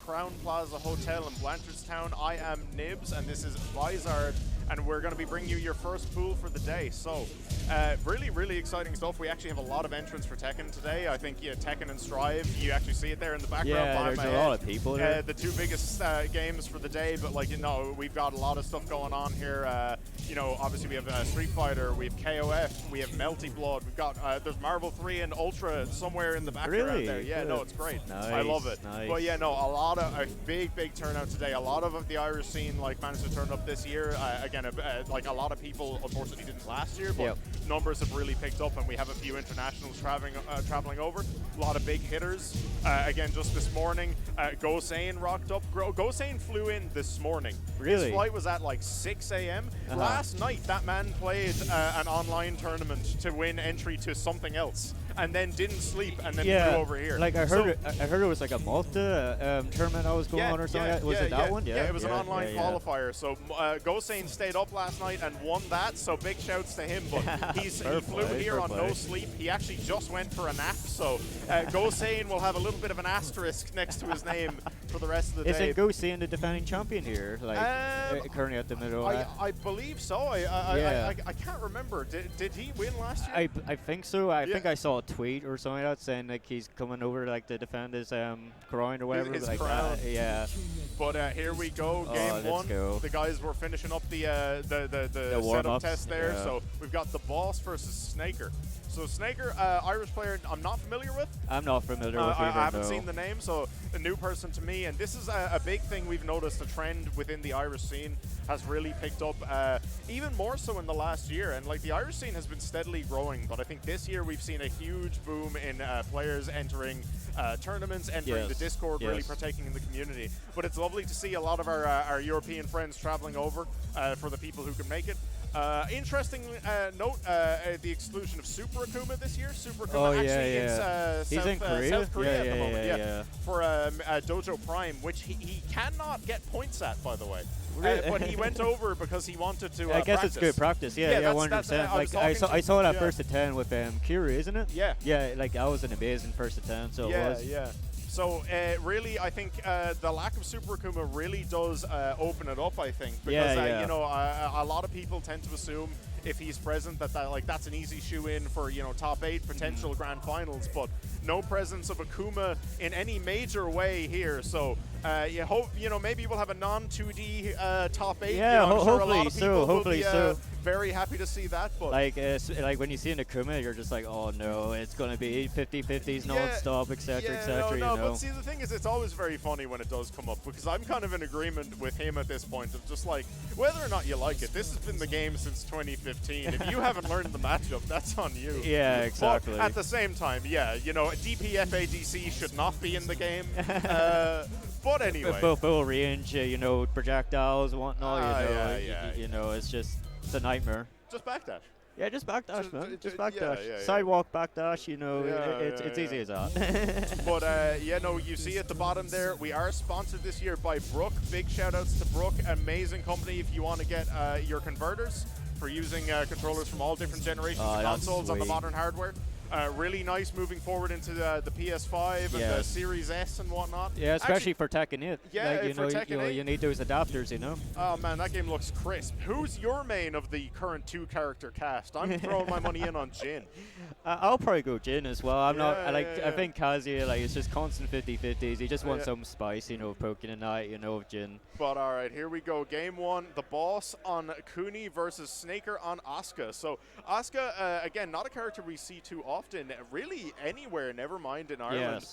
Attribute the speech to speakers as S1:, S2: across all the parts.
S1: Crown Plaza Hotel in Blanchardstown. I am Nibs, and this is Vizard, and we're going to be bringing you your first pool for the day. So, really, really exciting stuff. We actually have a lot of entrants for Tekken today. I think Tekken and Strive, you actually see it there in the background.
S2: Yeah, there's a lot of people here.
S1: The two biggest games for the day, but like, you know, we've got a lot of stuff going on here. You know, obviously we have Street Fighter, we have KOF, we have Melty Blood, we've got, there's Marvel 3 and Ultra somewhere in the background there. Yeah, no, it's great.
S2: Nice,
S1: I love it.
S2: Nice.
S1: But yeah, no, a big turnout today. A lot of the Irish scene like managed to turn up this year. Again, like a lot of people unfortunately didn't last year, but numbers have really picked up, and we have a few internationals traveling over. A lot of big hitters. Again, just this morning, Gosane rocked up. Gosane flew in this morning.
S2: Really?
S1: His flight was at like 6 a.m. Last night, that man played an online tournament to win entry to something else, and then didn't sleep, and then flew over here.
S2: Like I heard it was like a Malta tournament that was going on or something. Was it that one?
S1: Yeah, it was an online qualifier. So Gosane stayed up last night and won that. So big shouts to him. But he flew here on no sleep. He actually just went for a nap. So Gosane will have a little bit of an asterisk next to his name for the rest of the day.
S2: Isn't Gosane the defending champion here? Like currently at the middle.
S1: I believe so. I can't remember. Did he win last year?
S2: I think so. I think I saw a tweet or something like that saying like he's coming over like to defend his crown or whatever.
S1: His
S2: like
S1: crown.
S2: Yeah.
S1: But here we go, game one.
S2: Go.
S1: The guys were finishing up the setup test there.
S2: Yeah.
S1: So we've got the boss versus Snaker. So Snaker, Irish player I'm not familiar with.
S2: I'm not familiar with
S1: I
S2: either,
S1: haven't seen the name, so a new person to me. And this is a big thing we've noticed. A trend within the Irish scene has really picked up, even more so in the last year. And like the Irish scene has been steadily growing, but I think this year we've seen a huge boom in players entering tournaments, entering the Discord, really partaking in the community. But it's lovely to see a lot of our European friends traveling over for the people who can make it. Interesting note, the exclusion of Super Akuma this year. Super Akuma is
S2: he's in Korea?
S1: South Korea at the moment, for Dojo Prime, which he cannot get points at, by the way. But he went over because he wanted to
S2: I guess
S1: practice.
S2: it's good practice, 100%. Like I saw that first to 10 with Kira, isn't it?
S1: Yeah.
S2: Yeah, like that was an amazing first to 10, so it was.
S1: Yeah. So really, I think the lack of Super Akuma really does open it up. I think because you know a lot of people tend to assume if he's present that's an easy shoe-in for top 8 potential grand finals, but no presence of Akuma in any major way here. So you hope maybe we'll have a non-2D top 8.
S2: Yeah,
S1: I'm sure a lot
S2: hopefully
S1: of
S2: so.
S1: people
S2: Hopefully
S1: will be,
S2: so.
S1: Very happy to see that, but
S2: like when you see an Akuma, you're just like, oh no, it's gonna be 50-50s non-stop, etc., etc.
S1: No, but see, the thing is, it's always very funny when it does come up, because I'm kind of in agreement with him at this point of just like, whether or not you like it, this has been the game since 2015. If you haven't learned the matchup, that's on you.
S2: Yeah, exactly.
S1: But at the same time, DPFADC should not be in the game. But anyway,
S2: full range, projectiles and whatnot. It's a nightmare.
S1: Just backdash.
S2: Yeah, just backdash, man. Just backdash.
S1: Yeah.
S2: Sidewalk backdash, it's easy as that.
S1: But, you see at the bottom there, we are sponsored this year by Brook. Big shout-outs to Brook. Amazing company if you want to get your converters for using controllers from all different generations of consoles on the modern hardware. Really nice moving forward into the PS5 and the Series S and whatnot.
S2: Yeah, especially for Tekken 8.
S1: Yeah, for Tekken 8.
S2: You need those adapters,
S1: Oh man, that game looks crisp. Who's your main of the current 2-character cast? I'm throwing my money in on Jin.
S2: I'll probably go Jin as well. I think Kazuya, it's just constant 50-50s. He just wants some spice, poking a night, Jin.
S1: But all right, here we go. Game one, the boss on Kuni versus Snaker on Asuka. So Asuka, again, not a character we see too often, really anywhere, never mind in Ireland.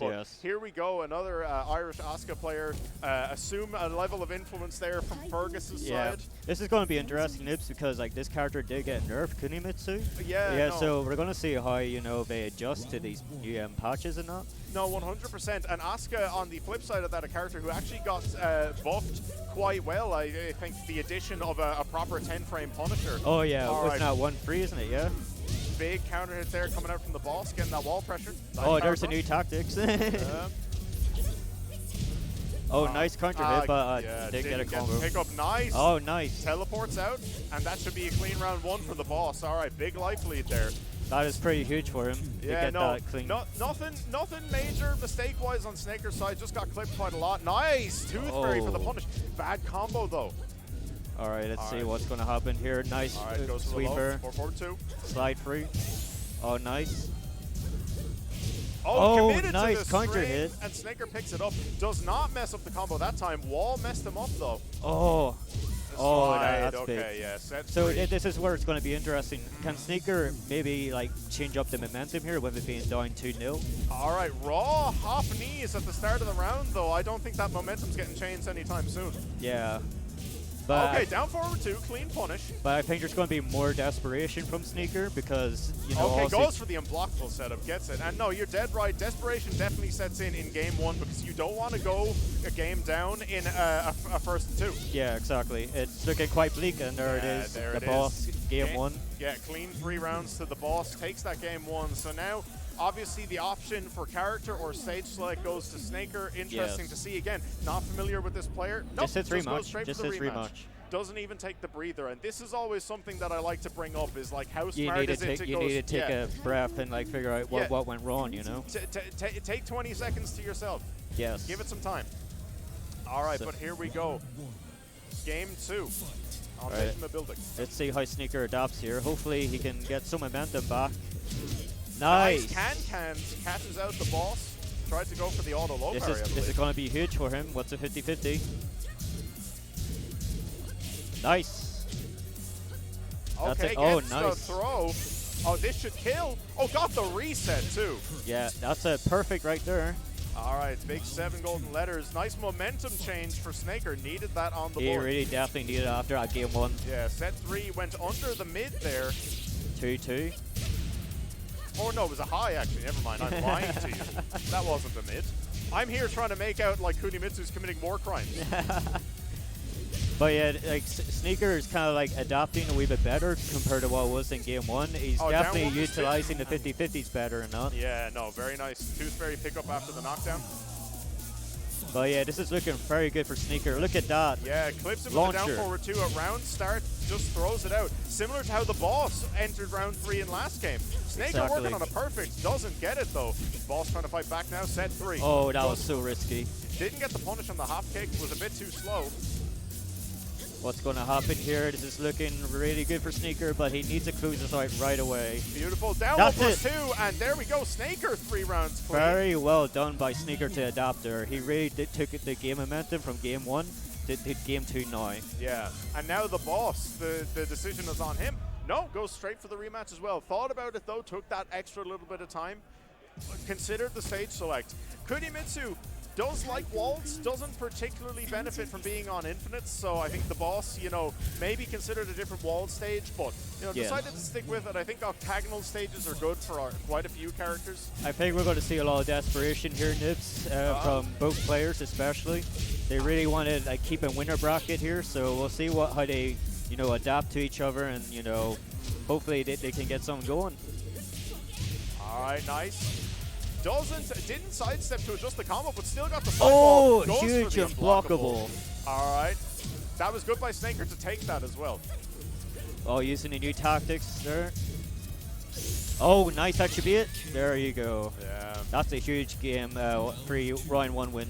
S1: Here we go, another Irish Asuka player. Assume a level of influence there from Fergus's side.
S2: This is going to be interesting, Nibs, because this character did get nerfed, Kunimitsu. So we're going to see how they adjust to these new patches and that.
S1: No, 100%. And Asuka, on the flip side of that, a character who actually got buffed quite well. I think the addition of a proper 10-frame Punisher.
S2: Oh, yeah. Wasn't that 1-3, isn't it? Yeah.
S1: Big counter hit there coming out from the boss, getting that wall pressure.
S2: Nice there's a new tactics. Nice counter hit, but didn't get a combo.
S1: Pick up, nice.
S2: Oh, nice.
S1: Teleports out, and that should be a clean round 1 for the boss. All right, big life lead there.
S2: That is pretty huge for him to get that clean.
S1: Nothing major mistake-wise on Snaker's side. Just got clipped quite a lot. Nice! Toothberry for the punish. Bad combo, though.
S2: All right, let's see what's going to happen here. Nice sweeper.
S1: 4-4-2.
S2: Slide free. Oh, nice.
S1: Oh, committed
S2: nice
S1: to the
S2: counter
S1: string,
S2: hit.
S1: and Snaker picks it up. Does not mess up the combo that time. Wall messed him up, though.
S2: Oh. That's
S1: okay,
S2: big.
S1: yeah, set
S2: so
S1: three.
S2: this is where it's going to be interesting. Can Sneaker maybe like change up the momentum here with it being down 2-0?
S1: All right, raw hop knees at the start of the round, though. I don't think that momentum's getting changed anytime soon.
S2: Yeah. But
S1: okay, down forward 2, clean punish.
S2: But I think there's going to be more desperation from Sneaker because, you know,
S1: okay, goes for the unblockable setup, gets it. And no, you're dead right. Desperation definitely sets in game 1 because you don't want to go a game down in a first and 2.
S2: Yeah, exactly. It's looking quite bleak, and there it is.
S1: There
S2: the boss, game 1.
S1: Yeah, clean 3 rounds to the boss, takes that game 1. So now, obviously, the option for character or stage select goes to Snaker. Interesting to see. Again, not familiar with this player. Nope,
S2: just hits rematch.
S1: Just hits rematch. Doesn't even take the breather, and this is always something that I like to bring up is like how smart is it to go.
S2: You need to take a breath and like figure out what went wrong, you know.
S1: Take 20 seconds to yourself.
S2: Yes.
S1: Give it some time. All right, but here we go. Game 2. I'll take him a building.
S2: Let's see how Sneaker adapts here. Hopefully he can get some momentum back. Nice.
S1: Cans catches out the boss. Tried to go for the auto low parry.
S2: This is going to be huge for him. What's a 50-50? Nice.
S1: Okay,
S2: nice.
S1: The throw. Oh, this should kill. Oh, got the reset too.
S2: Yeah, that's a perfect right there.
S1: All right, big 7 golden letters. Nice momentum change for Snaker. Needed that on the board.
S2: He really definitely needed it after that game 1.
S1: Yeah, set 3 went under the mid there.
S2: 2-2.
S1: Oh no, it was a high actually. Never mind, I'm lying to you. That wasn't the mid. I'm here trying to make out like Kunimitsu's committing war crimes.
S2: But yeah, like Sneaker is kind of like adapting a wee bit better compared to what it was in game 1. He's definitely utilizing the 50-50s better and not.
S1: Yeah, no, very nice. Toothberry pick up after the knockdown.
S2: But yeah, this is looking very good for Sneaker. Look at that.
S1: Yeah, clips him with the down forward 2 at round start, just throws it out. Similar to how the boss entered round 3 in last game. Snaker working on a perfect, doesn't get it though. Boss trying to fight back now, set 3.
S2: Oh, that was so risky.
S1: Didn't get the punish on the hop kick, was a bit too slow.
S2: What's going to happen here? This is looking really good for Sneaker, but he needs to close this out right away.
S1: Beautiful. Down 1+2, and there we go. Snaker 3 rounds clean.
S2: Very well done by Sneaker to adapt there. He really took the game momentum from game 1 to game 2 now.
S1: Yeah, and now the boss, the decision is on him. No, goes straight for the rematch as well. Thought about it though, took that extra little bit of time. Considered the stage select. Kunimitsu does like walls, doesn't particularly benefit from being on infinites, so I think the boss, you know, maybe considered a different wall stage, but, you know, decided to stick with it. I think octagonal stages are good for quite a few characters.
S2: I think we're going to see a lot of desperation here, Nibs, from both players especially. They really want to like keep a winner bracket here, so we'll see how they, you know, adapt to each other, and, you know, hopefully they can get something going.
S1: All right, nice. Didn't sidestep to adjust the combo, but still got the ball.
S2: Oh, huge unblockable.
S1: All right. That was good by Snaker to take that as well.
S2: Oh, using the new tactics there. Oh, nice attribute. There you go.
S1: Yeah.
S2: That's a huge game, free round 1 win.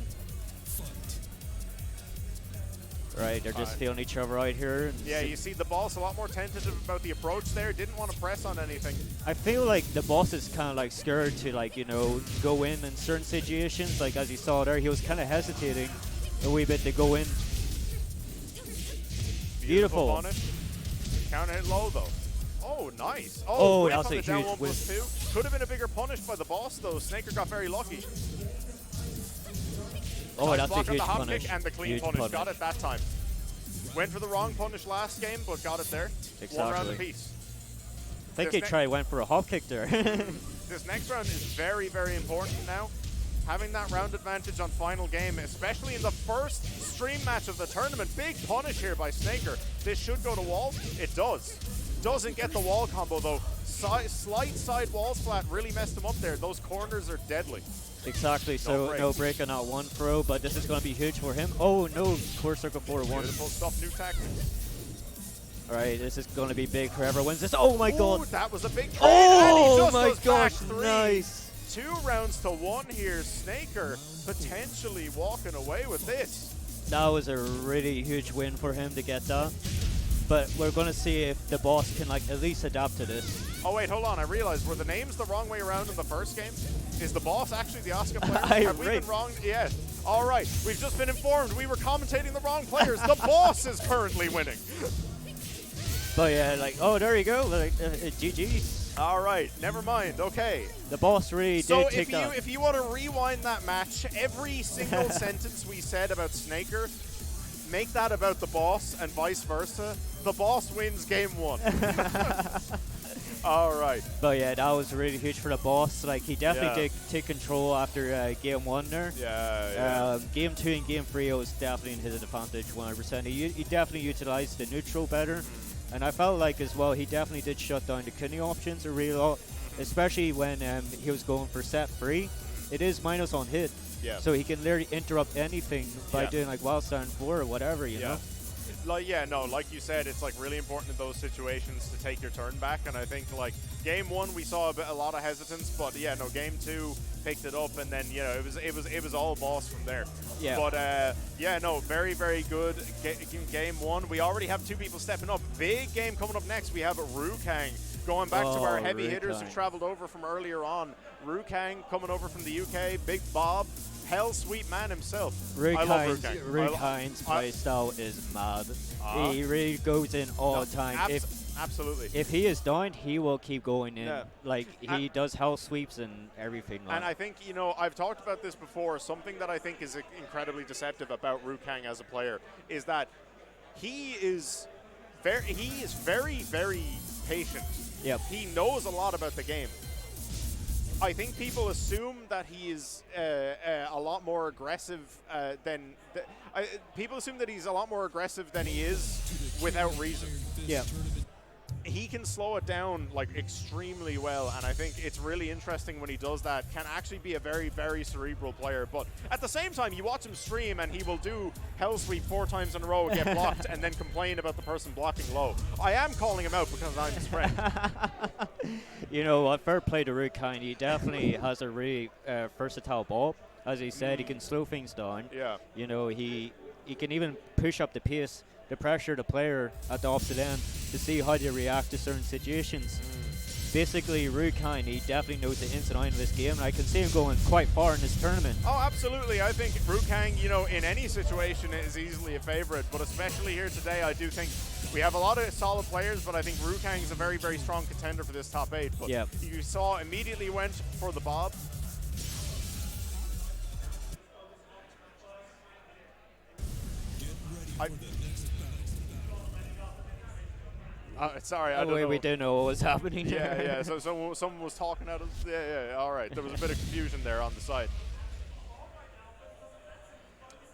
S2: Right, they're just feeling each other out here.
S1: Yeah, you see the boss a lot more tentative about the approach there. Didn't want to press on anything.
S2: I feel like the boss is kind of like scared to like, you know, go in certain situations. Like as you saw there, he was kind of hesitating a wee bit to go in. Beautiful.
S1: Punish. Counter hit low though. Oh, nice.
S2: Oh, that was a
S1: down
S2: huge
S1: 1+2. Could have been a bigger punish by the boss though. Snaker got very lucky.
S2: Oh, that's a huge
S1: the hop
S2: punish.
S1: Kick and the clean punish. Got it that time. Went for the wrong punish last game, but got it there.
S2: Exactly.
S1: 1 round apiece.
S2: I think he went for a hop kick there.
S1: This next round is very, very important now. Having that round advantage on final game, especially in the first stream match of the tournament. Big punish here by Snaker. This should go to wall. It does. Doesn't get the wall combo though. Slight side wall splat really messed him up there. Those corners are deadly.
S2: Exactly, so no break on that one throw, but this is going to be huge for him. Oh no, core circle 4-1.
S1: Beautiful stuff, new tactics.
S2: All right, this is going to be big. Whoever wins this. Oh my
S1: Ooh,
S2: god.
S1: that was a big trade.
S2: Oh
S1: and he just
S2: my
S1: goes back
S2: gosh,
S1: 3.
S2: nice.
S1: 2 rounds to 1 here. Snaker potentially walking away with this.
S2: That was a really huge win for him to get that. But we're going to see if the boss can like at least adapt to this.
S1: Oh wait, hold on. I realized, were the names the wrong way around in the first game? Is the boss actually the Oscar player? Have we been wrong? Yeah. All right. We've just been informed we were commentating the wrong players. The boss is currently winning.
S2: But yeah, like, oh, there you go. Like, GG's.
S1: All right. Never mind. Okay.
S2: The boss really did take that.
S1: So if you want to rewind that match, every single sentence we said about Snaker, make that about the boss and vice versa. The boss wins game 1. All right.
S2: But yeah, that was really huge for the boss. Like, he definitely did take control after game 1 there.
S1: Yeah.
S2: Game 2 and game 3 was definitely in his advantage 100%. He definitely utilized the neutral better. And I felt like as well, he definitely did shut down the kidney options a real lot, especially when he was going for set 3. It is minus on hit.
S1: Yeah.
S2: So he can literally interrupt anything by doing like wild stand 4 or whatever, you know?
S1: Like, like you said, it's like really important in those situations to take your turn back. And I think like game 1 we saw a lot of hesitance, but yeah, no, game 2 picked it up, and then it was all boss from there.
S2: Yeah.
S1: But yeah, no, very very good game 1. We already have 2 people stepping up. Big game coming up next. We have Rookang going back to our heavy hitters who traveled over from earlier on. Rookang coming over from the UK. Big Bob. Hell sweet man himself. I love Rookang.
S2: Rookang's play style is mad. He really goes in all the time.
S1: Absolutely.
S2: If he is down, he will keep going in.
S1: Yeah.
S2: Like, he does hell sweeps and everything. Like.
S1: And I think, I've talked about this before. Something that I think is incredibly deceptive about Rookang as a player is that he is very, very patient.
S2: Yep.
S1: He knows a lot about the game. I think people assume that he is a lot more aggressive people assume that he's a lot more aggressive than he is without reason.
S2: Yeah.
S1: He can slow it down like extremely well, and I think it's really interesting when he does that. Can actually be a very, very cerebral player, but at the same time, you watch him stream and he will do hell sweep 4 times in a row, get blocked, and then complain about the person blocking low. I am calling him out because I'm his friend.
S2: You know what? Fair play to Rookang. He definitely has a really versatile ball. As he said, he can slow things down.
S1: Yeah.
S2: You know, he can even push up the pace, the pressure the player at the opposite end to see how they react to certain situations. Basically, Rookang, he definitely knows the ins and outs of this game, and I can see him going quite far in this tournament.
S1: Oh, absolutely. I think Rookang, in any situation is easily a favorite, but especially here today, I do think we have a lot of solid players, but I think Rookang is a very, very strong contender for this top 8. But you saw immediately went for the Bob. Sorry, I don't know.
S2: We didn't know what was happening.
S1: Yeah. So someone was talking out of. Yeah. All right. There was a bit of confusion there on the side.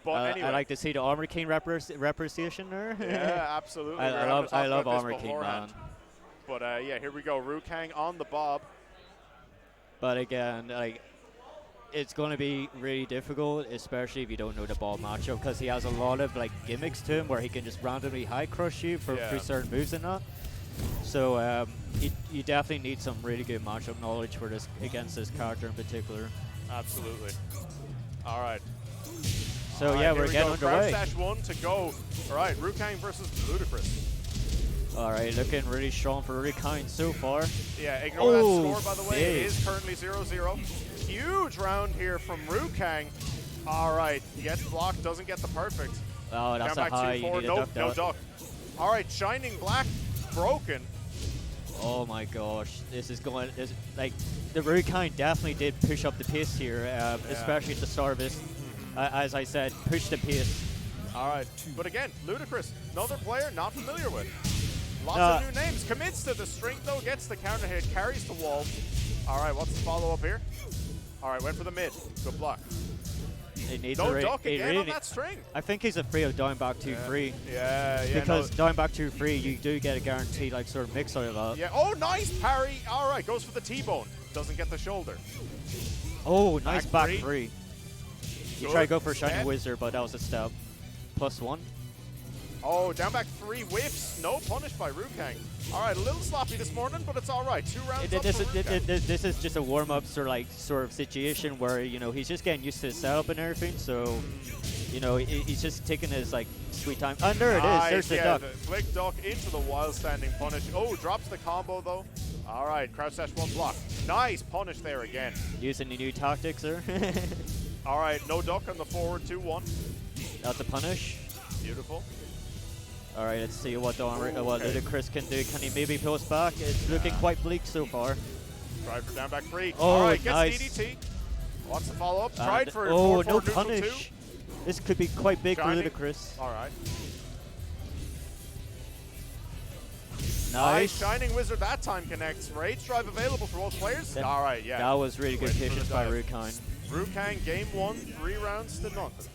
S1: But anyway,
S2: I like to see the Armor King representation there.
S1: Yeah, absolutely.
S2: I love Armor King, man.
S1: But yeah, here we go. Rookang on the Bob.
S2: But again, like, it's going to be really difficult, especially if you don't know the ball matchup, because he has a lot of like gimmicks to him where he can just randomly high crush you for certain moves and that. So you definitely need some really good matchup knowledge for this against this character in particular.
S1: Absolutely. All right.
S2: So yeah, we're getting underway.
S1: Crouch dash 1 to go. All right, Rookang versus Ludacris.
S2: All right, looking really strong for Rookang so far.
S1: Yeah, ignore that score, by the way. It is currently 0-0. Huge round here from Rookang. All right, gets blocked, doesn't get the perfect.
S2: Oh, that's a high. You need
S1: no duck. All right, Shining Black broken.
S2: Oh my gosh, this is going. Like, the Rookang definitely did push up the pace here, especially at the start of this. As I said, push the pace.
S1: All right, but again, Ludacris, another player not familiar with. Lots of new names. Commits to the string though, gets the counter hit, carries the wall. All right, what's the follow up here? All right, went for the mid. Good block.
S2: He needs
S1: no duck again on that string.
S2: I think he's afraid of down back 2-3.
S1: Yeah.
S2: Because down back 2-3, you do get a guaranteed like sort of mix out of that.
S1: Yeah. Oh, nice parry. All right, goes for the T-bone. Doesn't get the shoulder.
S2: Oh, nice back 3. You try to go for a Shining
S1: Dead.
S2: Wizard, but that was a step. +1.
S1: Oh, down back 3 whiffs. No punish by Rookang. All right, a little sloppy this morning, but it's all right. 2 rounds up for Rookang.
S2: This is just a warm-up sort of situation where, you know, he's just getting used to the setup and everything. So, you know, he's just taking his, like, sweet time. And there it is. There's the duck.
S1: The flick duck into the wild standing punish. Oh, drops the combo, though. All right, crouch dash 1 block. Nice punish there again.
S2: Using the new tactics there.
S1: All right, no duck on the forward 2-1.
S2: That's a punish.
S1: Beautiful.
S2: All right, let's see what Ludacris can do. Can he maybe post back? It's looking quite bleak so far.
S1: Tried for down back 3.
S2: Oh,
S1: all right, gets
S2: nice.
S1: DDT. Wants the follow-up. Tried for
S2: oh, no
S1: neutral
S2: punish. 2. This could be quite big
S1: Shining.
S2: for Ludacris.
S1: All right.
S2: Nice.
S1: Shining Wizard that time connects. Rage Drive available for both players. All right, yeah.
S2: That was really good patience by Rookang.
S1: Rookang, game 1, 3 rounds to nothing.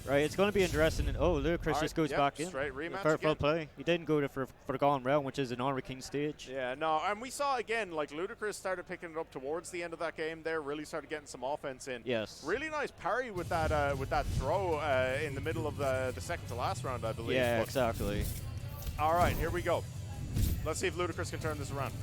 S2: Right, it's going to be interesting. Oh, Ludacris just goes back in.
S1: Straight rematch
S2: Fair play. He didn't go for the Gone round, which is an Honor King stage.
S1: Yeah, no, and we saw again, like Ludacris started picking it up towards the end of that game there, really started getting some offense in.
S2: Yes.
S1: Really nice parry with that throw in the middle of the second to last round, I believe.
S2: Yeah, exactly.
S1: All right, here we go. Let's see if Ludacris can turn this around.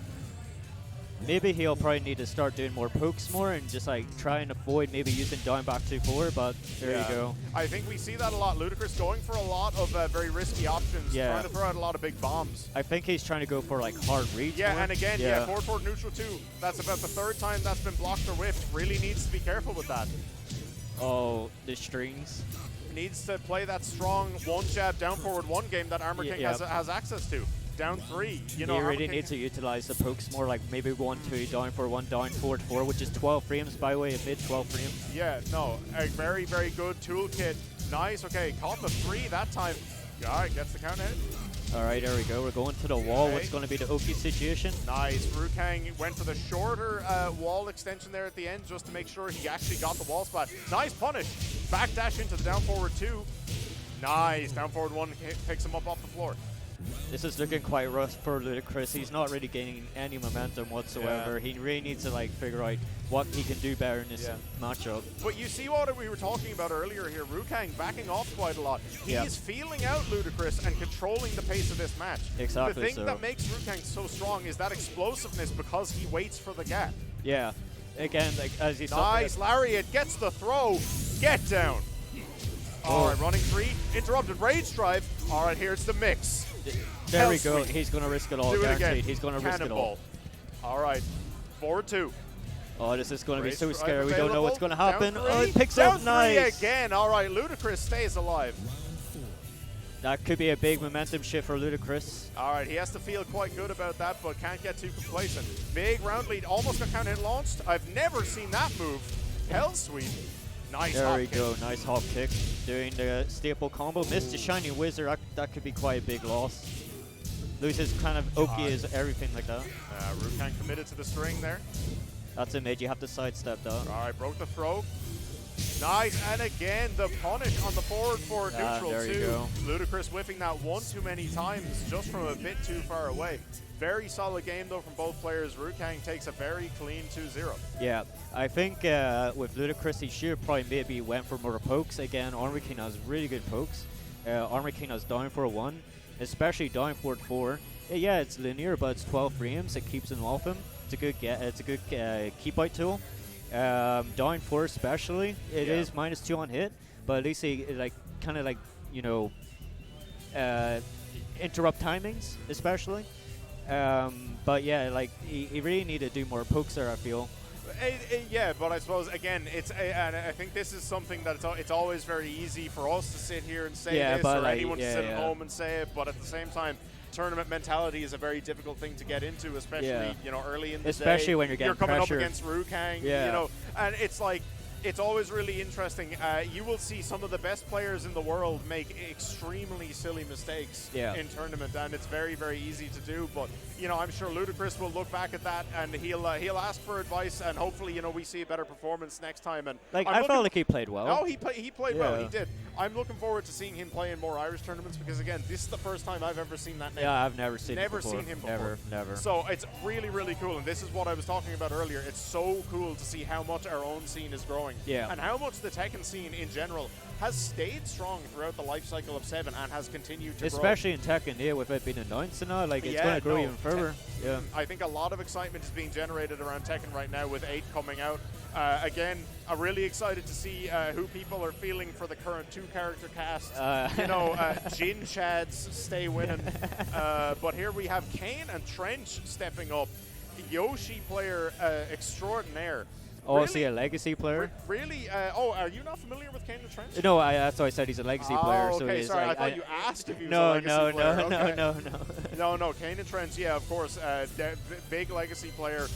S2: Maybe he'll probably need to start doing more pokes more and just like try and avoid maybe using down back 2-4, but there you go.
S1: I think we see that a lot. Ludacris going for a lot of very risky options, trying to throw out a lot of big bombs.
S2: I think he's trying to go for like hard reads.
S1: Yeah,
S2: more.
S1: and again, forward neutral 2. That's about the 3rd time that's been blocked or whiffed. Really needs to be careful with that.
S2: Oh, the strings.
S1: Needs to play that strong 1 jab down forward 1 game that Armor King has access to. Down 3, you know.
S2: You really need to utilize the pokes more, like maybe 1-2, down for 1, down forward 4, which is 12 frames, by the way, a bit 12 frames.
S1: Yeah, no, a very, very good toolkit. Nice, okay, caught the 3 that time. All right, gets the count hit.
S2: All right, there we go. We're going to the wall.
S1: Okay.
S2: What's going to be the Oki situation?
S1: Nice. Rookang went for the shorter wall extension there at the end just to make sure he actually got the wall spot. Nice punish. Backdash into the down forward 2. Nice. Down forward 1 picks him up off the floor.
S2: This is looking quite rough for Ludacris. He's not really gaining any momentum whatsoever. He really needs to like figure out what he can do better in this matchup.
S1: But you see what we were talking about earlier here. Rookang backing off quite a lot. He's feeling out Ludacris and controlling the pace of this match.
S2: Exactly.
S1: The thing that makes Rookang so strong is that explosiveness because he waits for the gap.
S2: Yeah. Again, like as he
S1: nice Lariat gets the throw. Get down. All right, running 3, interrupted rage drive. All right, here's the mix.
S2: There we go. He's going to risk it all. Guaranteed. He's going to risk it all.
S1: All right. Forward 2.
S2: Oh, this is going to be so scary. We don't know what's going to happen. Oh, it picks
S1: down
S2: up. Nice.
S1: Again. All right. Ludacris stays alive.
S2: That could be a big momentum shift for Ludacris.
S1: All right. He has to feel quite good about that, but can't get too complacent. Big round lead. Almost got count hit launched. I've never seen that move. Hell sweep. Nice
S2: there
S1: hop
S2: we
S1: kick.
S2: go. Nice hop kick. Doing the staple combo. Missed the Shining Wizard. That could be quite a big loss. Loses kind of Oki is everything like that.
S1: Rookang committed to the string there.
S2: That's a mid. You have to sidestep that.
S1: All right, broke the throw. Nice, and again, the punish on the forward neutral
S2: there
S1: too.
S2: You go.
S1: Ludacris whiffing that one too many times, just from a bit too far away. Very solid game though from both players. Rookang takes a very clean 2-0.
S2: Yeah, I think with Ludacris, he should probably maybe went for more pokes. Again, Armor King has really good pokes. Armor King has down for 1, especially down forward 4. Yeah, it's linear, but it's 12 frames. It keeps him off him. It's a good keep out tool. Down 4 especially, it is -2 on hit, but at least he interrupt timings especially. But yeah, like he really need to do more pokes there, I feel.
S1: Yeah, but I suppose again, and I think this is something that it's always very easy for us to sit here and say this, or anyone to sit at home and say it. But at the same time, tournament mentality is a very difficult thing to get into, especially early in the
S2: day. When you're
S1: coming
S2: pressure.
S1: up against Rookang, and it's like. It's always really interesting. You will see some of the best players in the world make extremely silly mistakes in tournament, and it's very, very easy to do. But I'm sure Ludacris will look back at that and he'll ask for advice, and hopefully we see a better performance next time. And
S2: I felt like he played well.
S1: Oh, he played well. He did. I'm looking forward to seeing him play in more Irish tournaments because, again, this is the first time I've ever seen that name.
S2: Yeah, I've never seen
S1: Never
S2: it before.
S1: seen him before.
S2: Never.
S1: So it's really, really cool. And this is what I was talking about earlier. It's so cool to see how much our own scene is growing.
S2: Yeah.
S1: And how much the Tekken scene in general has stayed strong throughout the life cycle of 7 and has continued to grow.
S2: Especially in Tekken, yeah, with it being announced and all, like, it's going to grow even further. Yeah.
S1: I think a lot of excitement is being generated around Tekken right now with 8 coming out. Again, I'm really excited to see who people are feeling for the current 2-character cast. Jin Chads stay winning. But here we have Kane and Trench stepping up. Yoshi player extraordinaire.
S2: Oh,
S1: really,
S2: is he a legacy player?
S1: Really? Are you not familiar with Kane and Trench?
S2: No, that's why I said he's a legacy player. So
S1: okay,
S2: he's
S1: sorry.
S2: like,
S1: I thought you asked if he was a legacy player.
S2: No.
S1: Kane and Trench, yeah, of course. Big legacy player.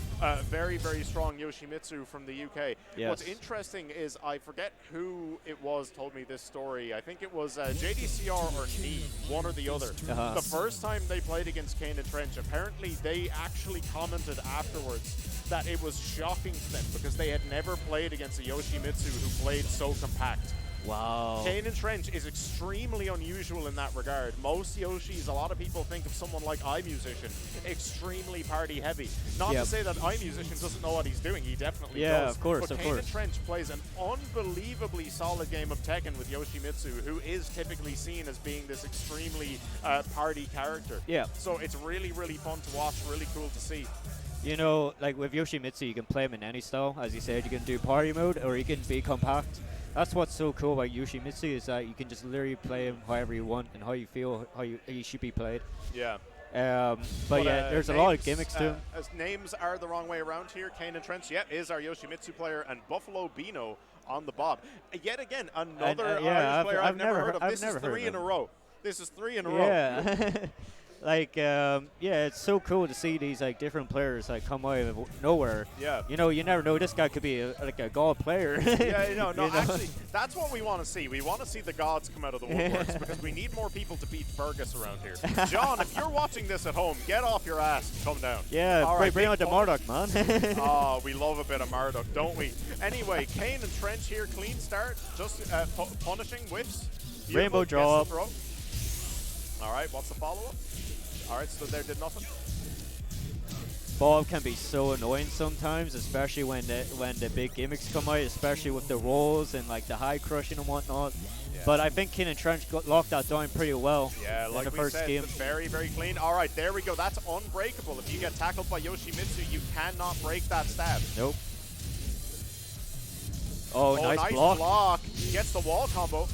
S1: Very, very strong Yoshimitsu from the UK.
S2: Yes.
S1: What's interesting is I forget who it was told me this story. I think it was JDCR or Nee, one or the other. The first time they played against Kane and Trench, apparently they actually commented afterwards that it was shocking to them because they had never played against a Yoshimitsu who played so compact.
S2: Wow.
S1: Kane and Trench is extremely unusual in that regard. Most Yoshis, a lot of people think of someone like iMusician, extremely party heavy. Not to say that iMusician doesn't know what he's doing, he definitely does.
S2: Yeah, of course,
S1: but Kane and Trench plays an unbelievably solid game of Tekken with Yoshimitsu, who is typically seen as being this extremely party character.
S2: Yeah.
S1: So it's really, really fun to watch, really cool to see.
S2: You know, like with Yoshimitsu, you can play him in any style. As you said, you can do party mode or you can be compact. That's what's so cool about Yoshimitsu is that you can just literally play him however you want and how you feel, how he should be played.
S1: Yeah.
S2: But yeah, there's a lot of gimmicks to him.
S1: As names are the wrong way around here. Kane and Trench, is our Yoshimitsu player, and Buffalo Bino on the bob. Yet again, another Irish player I've never heard of. This is 3 in a row. This is 3 in a row.
S2: Yeah. It's so cool to see these like different players like come out of nowhere.
S1: Yeah.
S2: You know, you never know. This guy could be a god player.
S1: Actually, that's what we want to see. We want to see the gods come out of the woodworks because we need more people to beat Fergus around here. John, if you're watching this at home, get off your ass and come down.
S2: Yeah,
S1: all right,
S2: bring out the Marduk, man.
S1: Oh, we love a bit of Marduk, don't we? Anyway, Kane and Trench here, clean start, just punishing whiffs.
S2: Rainbow drop.
S1: All right, what's the follow-up? All right, so there did nothing.
S2: Bob can be so annoying sometimes, especially when the big gimmicks come out, especially with the rolls and like the high crushing and whatnot. Yeah. But I think Kane and Trench locked that down pretty well in
S1: like
S2: the
S1: we
S2: first
S1: said,
S2: game.
S1: Very, very clean. All right, there we go. That's unbreakable. If you get tackled by Yoshimitsu, you cannot break that stab.
S2: Nope. Oh, nice block.
S1: Gets the wall combo.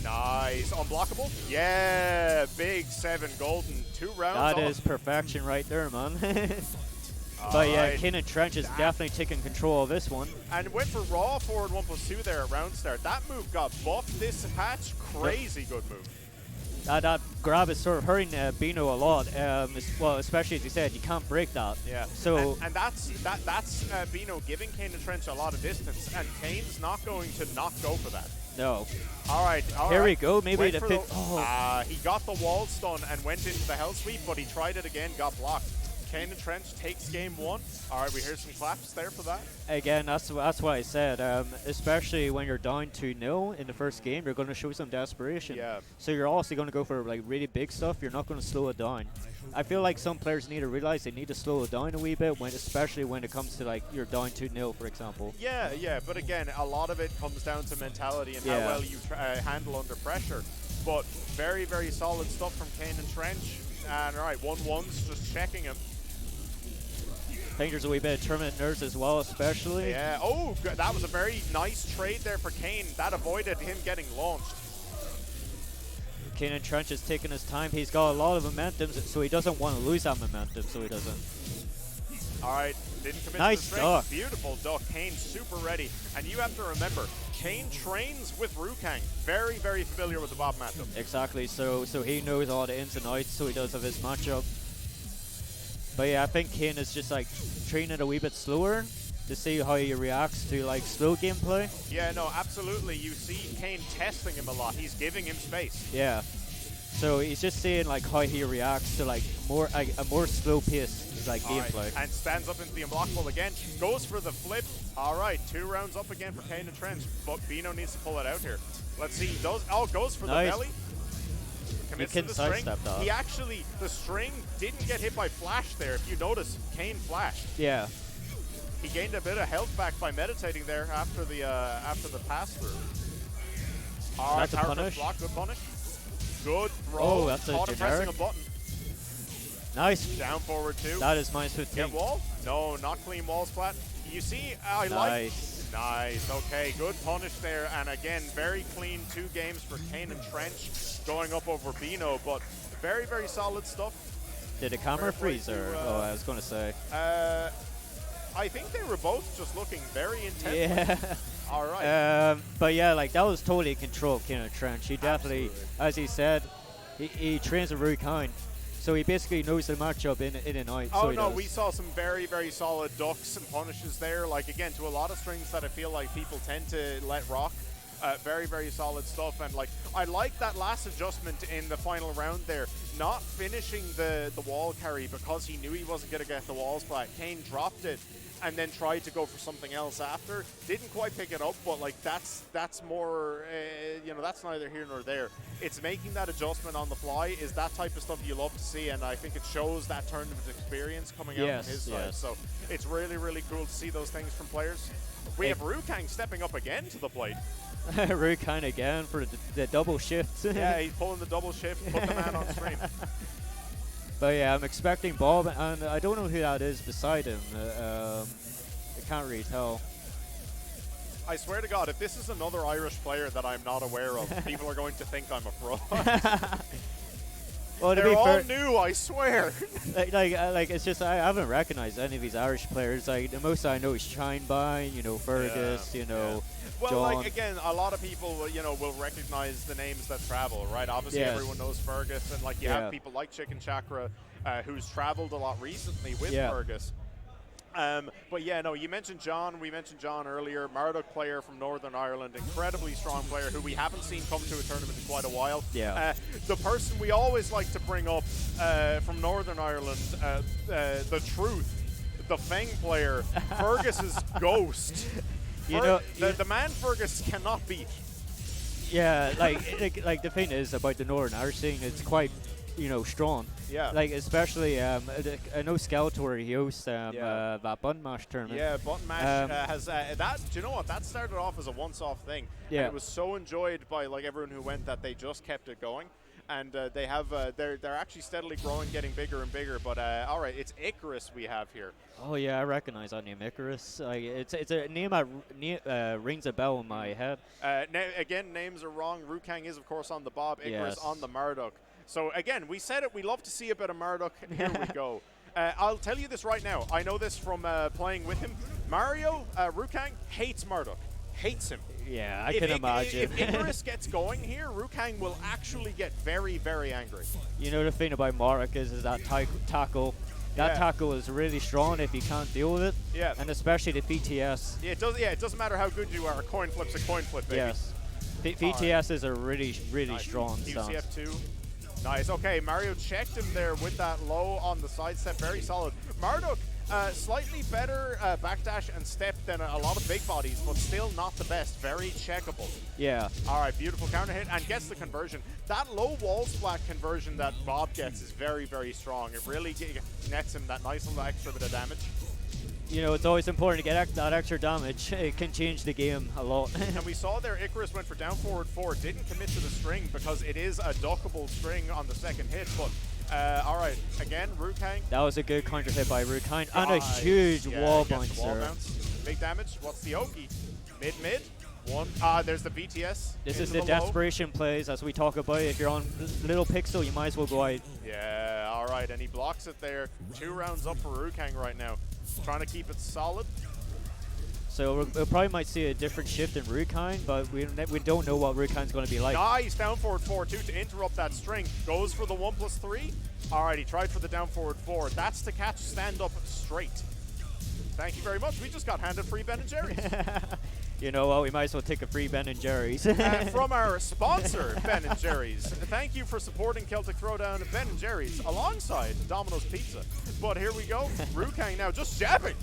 S1: Nice. Unblockable? Yeah. Big 7 golden. 2 rounds.
S2: That is perfection right there, man. But yeah, Kane and Trench is definitely taking control of this one.
S1: And went for raw forward 1+2 there at round start. That move got buffed this patch. Crazy good move.
S2: That grab is sort of hurting Bino a lot. Well, especially as you said, you can't break that.
S1: Yeah.
S2: So
S1: and that's Bino giving Kane and Trench a lot of distance, and Kane's not going to not go for that.
S2: No.
S1: All right.
S2: Here we go. Maybe the pit.
S1: He got the wall stun and went into the hell sweep, but he tried it again, got blocked. Kane and Trench takes game 1. All right, we hear some claps there for that.
S2: Again, that's what I said. Especially when you're down 2-0 in the first game, you're going to show some desperation.
S1: Yeah.
S2: So you're also going to go for like really big stuff. You're not going to slow it down. I feel like some players need to realize they need to slow it down a wee bit, especially when it comes to like you're down 2-0, for example.
S1: Yeah. But again, a lot of it comes down to mentality and how well you handle under pressure. But very, very solid stuff from Kane and Trench. And all right, 1-1's just checking him.
S2: I think there's a wee bit of tournament nerves as well, especially.
S1: Yeah. Oh, that was a very nice trade there for Kane. That avoided him getting launched.
S2: Kane and Trench is taking his time. He's got a lot of momentum, so he doesn't want to lose that momentum, so he doesn't.
S1: All right. Didn't commit
S2: nice
S1: to the string.
S2: duck.
S1: Beautiful duck. Kane super ready. And you have to remember, Kane trains with Rookang. Very, very familiar with the Bob matchup.
S2: Exactly. So he knows all the ins and outs, so he does of his matchup. But yeah, I think Kane is just like training a wee bit slower to see how he reacts to like slow gameplay.
S1: Yeah, no, absolutely. You see Kane testing him a lot. He's giving him space.
S2: Yeah. So he's just seeing like how he reacts to like a more slow paced like gameplay.
S1: And stands up into the unblockable again. Goes for the flip. All right, 2 rounds up again for Kane and Trench. But Bino needs to pull it out here. Let's see. Does goes for the belly. Commits to the string. He actually, the string didn't get hit by flash there. If you notice, Kane flashed.
S2: Yeah.
S1: He gained a bit of health back by meditating there after the pass through. All right,
S2: that's a punish.
S1: Block, good punish. Good throw.
S2: Oh, that's a
S1: pressing
S2: generic.
S1: a button.
S2: Nice.
S1: Down forward 2.
S2: That is minus 15.
S1: Get wall? No, not clean wall splat. You see, I like. Nice. Okay, good punish there, and again, very clean 2 games for Kane and Trench, going up over Bino, but very, very solid stuff.
S2: Did the camera freeze, or I was going to say.
S1: I think they were both just looking very intense.
S2: Yeah.
S1: All right.
S2: But yeah, like that was totally controlled, Kane and Trench. He definitely, as he said, he trains with Rookang. So he basically knows the matchup in and out.
S1: Oh,
S2: so
S1: no, we saw some very, very solid ducks and punishes there. Like, again, to a lot of strings that I feel like people tend to let rock. Very, very solid stuff. And, like, I like that last adjustment in the final round there. Not finishing the wall carry because he knew he wasn't going to get the wall splat. Kane dropped it and then tried to go for something else after. Didn't quite pick it up, but like that's more, you know, that's neither here nor there. It's making that adjustment on the fly is that type of stuff you love to see, and I think it shows that tournament experience coming out from his side. So it's really, really cool to see those things from players. We have Rookang stepping up again to the plate.
S2: Rookang again for the double shift.
S1: Yeah, he's pulling the double shift, put the man on screen.
S2: But yeah, I'm expecting Bob, and I don't know who that is beside him. I can't really tell.
S1: I swear to God, if this is another Irish player that I'm not aware of, people are going to think I'm a fraud.
S2: Well,
S1: they're all new, I swear.
S2: like it's just I haven't recognized any of these Irish players. Like the most I know is Shinebine, you know, Fergus, you know.
S1: Well,
S2: John.
S1: like again, a lot of people, you know, will recognize the names that travel, right? Obviously, everyone knows Fergus, and like you have people like Chicken Chakra, who's traveled a lot recently with Fergus. But yeah, no, you mentioned John. We mentioned John earlier. Marduk player from Northern Ireland, incredibly strong player who we haven't seen come to a tournament in quite a while.
S2: Yeah.
S1: The person we always like to bring up from Northern Ireland, the truth, the Feng player, Fergus's ghost.
S2: You know,
S1: the man Fergus cannot beat.
S2: Yeah, like the thing is about the Northern Irish scene, it's quite, you know, strong.
S1: Yeah.
S2: Like especially, I know Skeletor, he hosts that Button Mash tournament.
S1: Yeah, Button Mash has that. Do you know what? That started off as a once-off thing.
S2: Yeah.
S1: And it was so enjoyed by like everyone who went that they just kept it going. And they have they're actually steadily growing, getting bigger and bigger. But all right, it's Icarus we have here.
S2: Oh yeah, I recognize that name, Icarus. It's a name that rings a bell in my head.
S1: Again, names are wrong. Rookang is of course on the Bob, Icarus on the Marduk. So again, we said it. We love to see a bit of Marduk. Here we go. I'll tell you this right now. I know this from playing with him. Mario Rookang hates Marduk. Hates him.
S2: Yeah, I can imagine.
S1: If Icarus gets going here, Rookang will actually get very, very angry.
S2: You know the thing about Marduk is that tackle. That tackle is really strong if you can't deal with it. Yeah. And especially the VTS.
S1: Yeah, it doesn't matter how good you are. A coin flip's a coin flip, baby.
S2: Yes. VTS is a really, really strong stance.
S1: UCF2. Nice. Okay, Mario checked him there with that low on the side step. Very solid. Marduk, slightly better backdash and step than a lot of big bodies, but still not the best. Very checkable.
S2: Yeah.
S1: All right, beautiful counter hit and gets the conversion. That low wall splat conversion that Bob gets is very, very strong. It really nets him that nice little extra bit of damage.
S2: You know, it's always important to get that extra damage. It can change the game a lot.
S1: And we saw there Icarus went for down forward 4, didn't commit to the string because it is a duckable string on the second hit. But all right, again, Rookang.
S2: That was a good counter hit by Rookang and a huge wall bounce.
S1: Big damage. What's the Oki? Mid. One. There's the BTS.
S2: This is the desperation plays as we talk about. If you're on little pixel, you might as well go out.
S1: Yeah, all right, and he blocks it there. 2 rounds up for Rookang right now. Trying to keep it solid.
S2: So we probably might see a different shift in Rookang, but we don't know what Rookang's going to be like.
S1: Nice down forward 4-2 to interrupt that string. Goes for the 1+3. All right, he tried for the down forward 4. That's to catch stand up straight. Thank you very much. We just got handed free Ben & Jerry's.
S2: You know what? We might as well take a free Ben and Jerry's.
S1: From our sponsor, Ben and Jerry's. Thank you for supporting Celtic Throwdown and Ben and Jerry's alongside Domino's Pizza. But here we go. Rookang now just jabbing.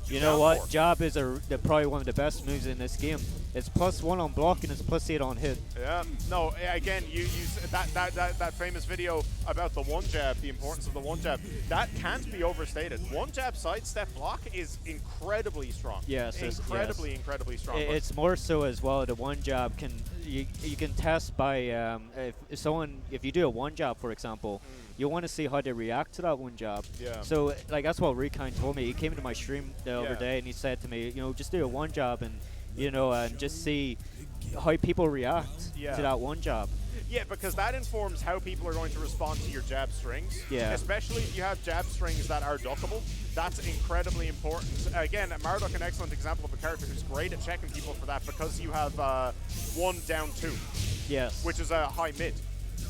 S2: You know what? Jab is probably one of the best moves in this game. It's +1 on block and it's +8 on hit.
S1: Yeah. No. Again, you use that famous video about the one jab, the importance of the one jab. That can't be overstated. One jab sidestep block is incredibly strong.
S2: Yes.
S1: Incredibly strong.
S2: It's more so as well. The one jab can you can test by if you do a one jab, for example. You want to see how they react to that one jab.
S1: Yeah.
S2: So like that's what Rookang told me. He came into my stream the other day and he said to me, just do a one jab and and just see how people react to that one jab.
S1: Yeah, because that informs how people are going to respond to your jab strings.
S2: Yeah.
S1: Especially if you have jab strings that are duckable. That's incredibly important. Again, Marduk, an excellent example of a character who's great at checking people for that because you have 1 down 2.
S2: Yes.
S1: Which is a high mid.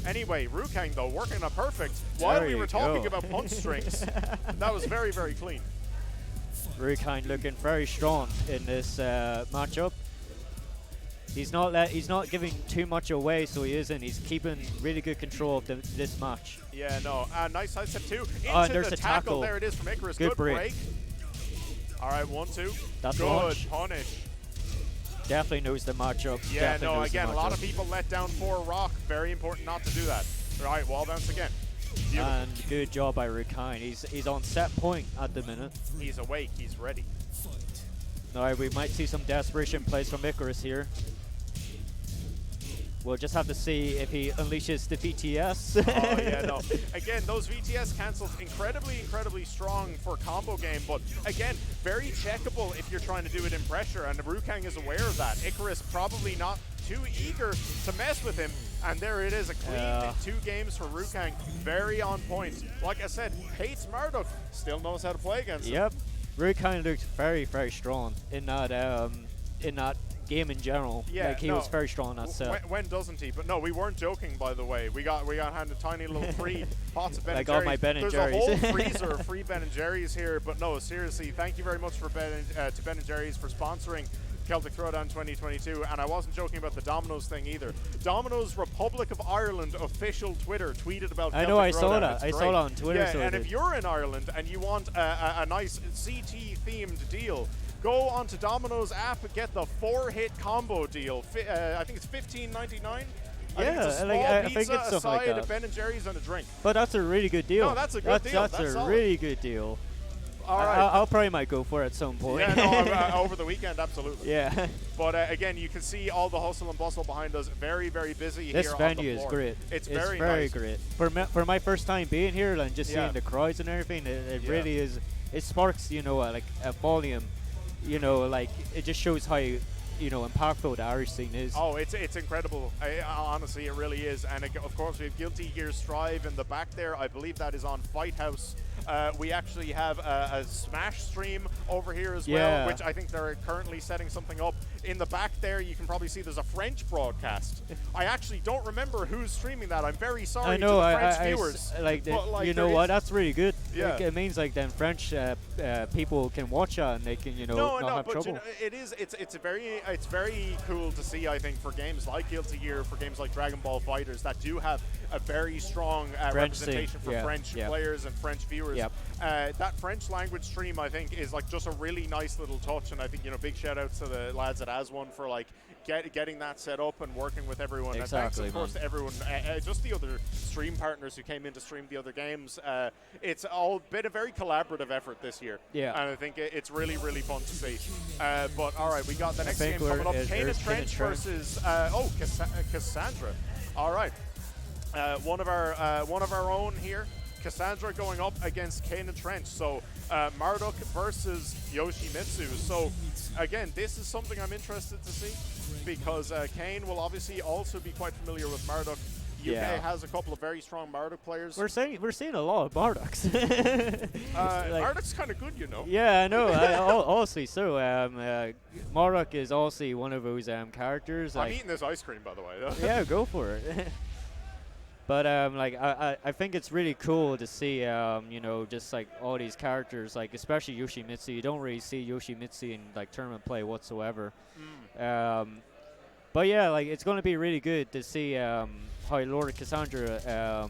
S1: Anyway, Rookang, though, working a perfect while we were talking about punch strings. That was very, very clean.
S2: Rookang looking very strong in this matchup. He's not giving too much away, so he isn't. He's keeping really good control of this match.
S1: Yeah, no. Nice side step 2.
S2: And there's
S1: the
S2: a tackle.
S1: There it is from Icarus.
S2: Good
S1: break. All right, 1-2.
S2: That's
S1: good
S2: launch.
S1: punish.
S2: Definitely knows the matchup.
S1: Yeah, no, again, a lot of people let down 4 rock. Very important not to do that. All right, wall bounce again. Beautiful.
S2: And good job by Rookang. He's on set point at the minute.
S1: He's awake. He's ready.
S2: All right, we might see some desperation plays from Icarus here. We'll just have to see if he unleashes the VTS.
S1: Oh, yeah, no. Again, those VTS cancels incredibly strong for combo game, but again, very checkable if you're trying to do it in pressure, and Rookang is aware of that. Icarus probably not too eager to mess with him, and there it is, a clean 2 games for Rookang. Very on point. Like I said, hates Marduk, still knows how to play against him.
S2: Yep. Rookang looked very strong in that game in general.
S1: Yeah,
S2: like he was very strong in that set.
S1: When doesn't he? But no, we weren't joking, by the way. We got handed tiny little free pots of Ben and Jerry's.
S2: All my Ben and
S1: There's
S2: Jerry's.
S1: a whole freezer of free Ben and Jerry's here. But no, seriously, thank you very much for Ben and Jerry's for sponsoring Celtic Throwdown 2022. And I wasn't joking about the Domino's thing either. Domino's Republic of Ireland official Twitter tweeted about Celtic Throwdown.
S2: I saw that. I saw it on Twitter.
S1: Yeah, and if you're in Ireland and you want a nice CT themed deal, go onto Domino's app and get the 4-hit combo deal. I think it's $15.99.
S2: Yeah,
S1: I think it's
S2: it's something like that.
S1: a Ben and Jerry's and a drink.
S2: But that's a really good deal.
S1: No, that's a good deal.
S2: That's a
S1: solid.
S2: really good deal.
S1: All right.
S2: I'll probably might go for it at some point.
S1: Yeah, no, over the weekend, absolutely.
S2: Yeah.
S1: But again, you can see all the hustle and bustle behind us. Very busy
S2: this
S1: here on the
S2: venue
S1: floor.
S2: is great.
S1: It's
S2: very
S1: nice.
S2: great. For my first time being here and just seeing the crowds and everything, it really is. It sparks, like a volume. Like it just shows how impactful the Irish scene is.
S1: Oh, it's incredible. Honestly, it really is. And of course, we have Guilty Gear Strive in the back there. I believe that is on Fight House. We actually have a Smash stream over here as well, which I think they're currently setting something up. In the back there, you can probably see there's a French broadcast. I actually don't remember who's streaming that. I'm very sorry to the French viewers.
S2: You know what? That's really good.
S1: Yeah.
S2: It means then French people can watch it and they can not have
S1: but
S2: trouble.
S1: It's very cool to see. I think for games like Guilty Gear, for games like Dragon Ball Fighters that do have a very strong representation for French players and French viewers.
S2: Yep.
S1: That French language stream, I think, is just a really nice little touch, and I think big shout outs to the lads at As1 for getting that set up and working with everyone.
S2: Exactly,
S1: and thanks, of course, to everyone, just the other stream partners who came in to stream the other games. It's all been a very collaborative effort this year.
S2: Yeah.
S1: And I think it's really fun to see. But all right, we got the next game coming up. Kane and Trench versus Cassandra. All right. One of our own here. Cassandra going up against Kane and Trench. So Marduk versus Yoshimitsu. So again, this is something I'm interested to see because Kane will obviously also be quite familiar with Marduk. UK has a couple of very strong Marduk players.
S2: We're seeing a lot of Marduks.
S1: Marduk's kind of good,
S2: Yeah, I know. Honestly, so Marduk is also one of those characters.
S1: I'm eating this ice cream, by the way.
S2: Yeah, go for it. But like I think it's really cool to see you know, just like all these characters, like especially Yoshimitsu. You don't really see Yoshimitsu in like tournament play whatsoever. But yeah, like it's going to be really good to see how Lord Cassandra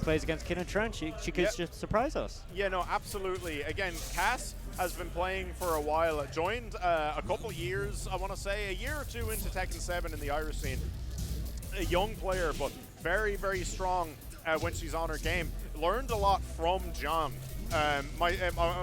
S2: plays against Kin and Trent. She could just surprise us.
S1: Yeah, no, absolutely. Again, Cass has been playing for a while. Joined a couple years, I want to say, a year or two into Tekken 7 in the Irish scene. A young player, but very, very strong when she's on her game. Learned a lot from John.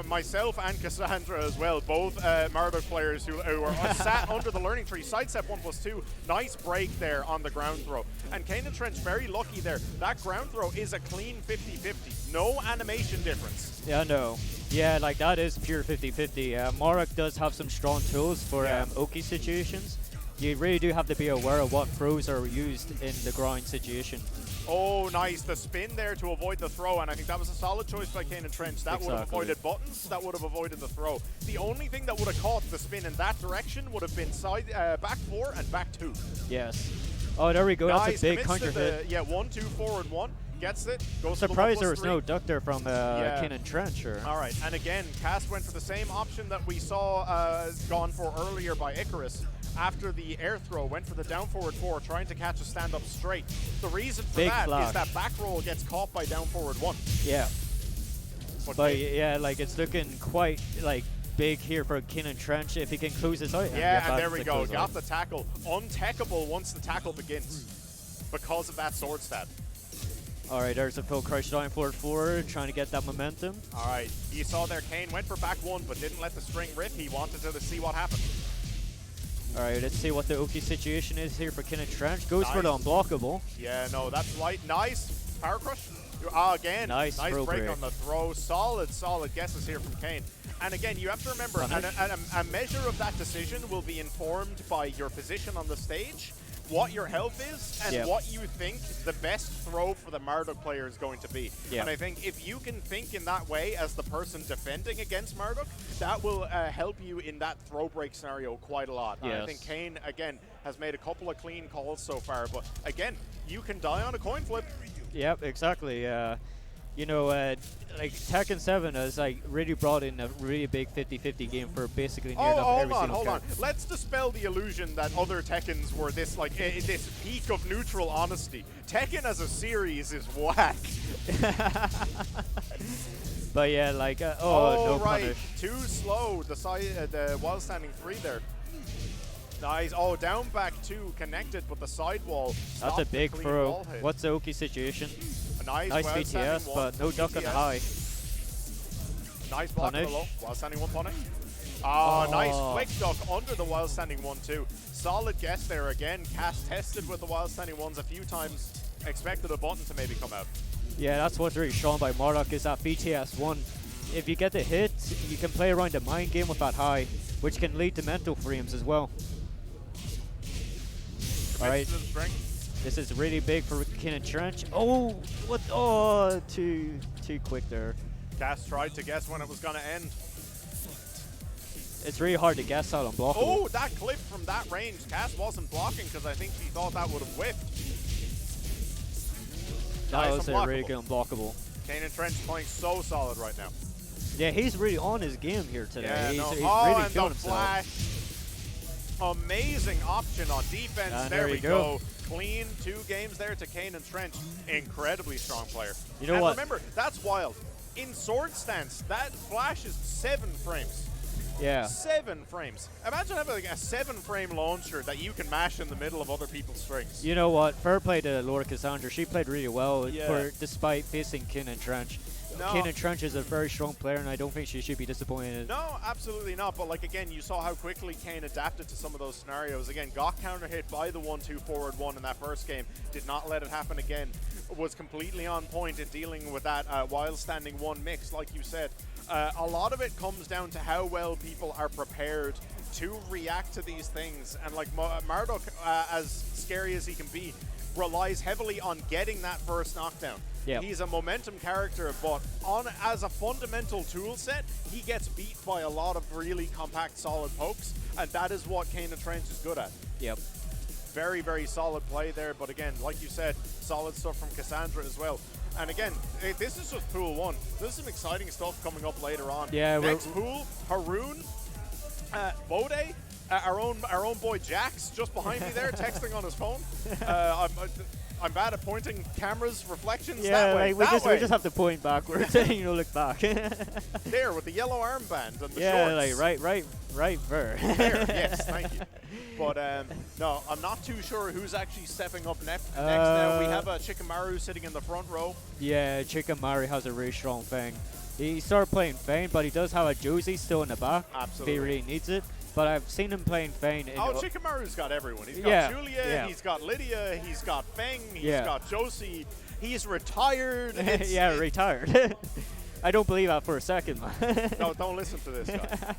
S1: Myself and Cassandra as well, both Marduk players who are sat under the learning tree. Sidestep 1+2, nice break there on the ground throw. And Kane and Trent's very lucky there. That ground throw is a clean 50-50, no animation difference.
S2: Yeah, no. Yeah, like that is pure 50-50. Morak does have some strong tools for Oki situations. You really do have to be aware of what throws are used in the grind situation.
S1: Oh, nice. The spin there to avoid the throw, and I think that was a solid choice by Kane and Trench. That would have avoided buttons, that would have avoided the throw. The only thing that would have caught the spin in that direction would have been back 4 and back 2.
S2: Yes. Oh, there we go.
S1: Nice.
S2: That's a big counter hit.
S1: Yeah, 1, 2, forward 1. Gets it. Goes
S2: Surprised there was
S1: 3.
S2: no duck there from Kin and Trench.
S1: All right, and again, Cass went for the same option that we saw gone for earlier by Icarus. After the air throw, went for the down forward 4, trying to catch a stand-up straight. The reason for that is that back roll gets caught by down forward 1.
S2: Yeah. But yeah, like it's looking quite like big here for Kin and Trench if he can close this out.
S1: Yeah, and there we go. Got the tackle. Untechable once the tackle begins because of that sword stab.
S2: All right, there's a full crouch down forward, trying to get that momentum.
S1: All right, you saw there Kane went for back 1, but didn't let the string rip. He wanted to see what happened.
S2: All right, let's see what the Oki situation is here for Kin and Trench. Goes for the unblockable.
S1: Yeah, no, that's right. Nice. Power crush. Again, nice break on the throw. Solid guesses here from Kane. And again, you have to remember, a measure of that decision will be informed by your position on the stage, what your health is, and what you think the best throw for the Marduk player is going to be. And I think if you can think in that way as the person defending against Marduk, that will help you in that throw break scenario quite a lot. I think Kane, again, has made a couple of clean calls so far, but again, you can die on a coin flip.
S2: Yep, exactly. You know, like Tekken 7 has like really brought in a really big 50-50 game for basically near enough every single
S1: hold on. Let's dispel the illusion that other Tekkens were this like this peak of neutral honesty. Tekken as a series is whack.
S2: But yeah, like no punish.
S1: Too slow. The while standing 3 there. Nice. Oh, down back 2 connected, but the side wall.
S2: That's a big throw. What's the Oki situation?
S1: Nice
S2: BTS, but no duck on the high.
S1: Nice block on the low. While standing 1 punish. Nice quick duck under the while standing 1-2. Solid guess there again. Cass tested with the while standing 1s a few times. Expected a button to maybe come out.
S2: Yeah, that's what's really shown by Marduk is that BTS 1. If you get the hit, you can play around the mind game with that high, which can lead to mental frames as well. All right. This is really big for Kin and Trench. Oh, what? Oh, too quick there.
S1: Cass tried to guess when it was going to end.
S2: It's really hard to guess out unblockable.
S1: Oh, that clip from that range. Cass wasn't blocking because I think she thought that would have whipped.
S2: That was a really good unblockable.
S1: Kane and Trench playing so solid right now.
S2: Yeah, he's really on his game here today.
S1: Yeah,
S2: he's
S1: really
S2: and
S1: the
S2: himself.
S1: flash. Amazing option on defense. There we go. Clean 2 games there to Kane and Trench. Incredibly strong player.
S2: You know what?
S1: Remember, that's wild. In sword stance, that flash is 7 frames.
S2: Yeah.
S1: 7 frames. Imagine having like a 7-frame launcher that you can mash in the middle of other people's strings.
S2: You know what? Fair play to Laura Cassandra. She played really well despite facing Kin and Trench.
S1: No.
S2: Kin and Trench is a very strong player, and I don't think she should be disappointed.
S1: No, absolutely not. But like again, you saw how quickly Kane adapted to some of those scenarios. Again, got counter hit by the 1-2 forward 1 in that first game. Did not let it happen again. Was completely on point in dealing with that while standing 1 mix, like you said. A lot of it comes down to how well people are prepared to react to these things. And like Marduk, as scary as he can be, relies heavily on getting that first knockdown. Yep. He's a momentum character, but as a fundamental tool set, he gets beat by a lot of really compact, solid pokes, and that is what Kane and Trench is good at.
S2: Yep.
S1: Very, very solid play there. But again, like you said, solid stuff from Cassandra as well. And again, this is just pool 1. There's some exciting stuff coming up later on.
S2: Yeah,
S1: next pool, Haroon, Bode, our own boy Jax just behind me there, texting on his phone. I'm bad at pointing cameras, reflections that way.
S2: We just have to point backwards and look back.
S1: There with the yellow armband and the
S2: shorts.
S1: like
S2: right there.
S1: There, yes, thank you. But no, I'm not too sure who's actually stepping up next. Now we have Chikamaru sitting in the front row.
S2: Yeah, Chikamaru has a really strong Fang. He started playing Fang, but he does have a Josie still in the back.
S1: Absolutely.
S2: If he really needs it. But I've seen him playing Fang.
S1: Chikamaru's got everyone. He's got Julia, he's got Lydia, he's got Feng, he's got Josie. He's retired.
S2: Retired. I don't believe that for a second, man.
S1: No, don't listen to this guy.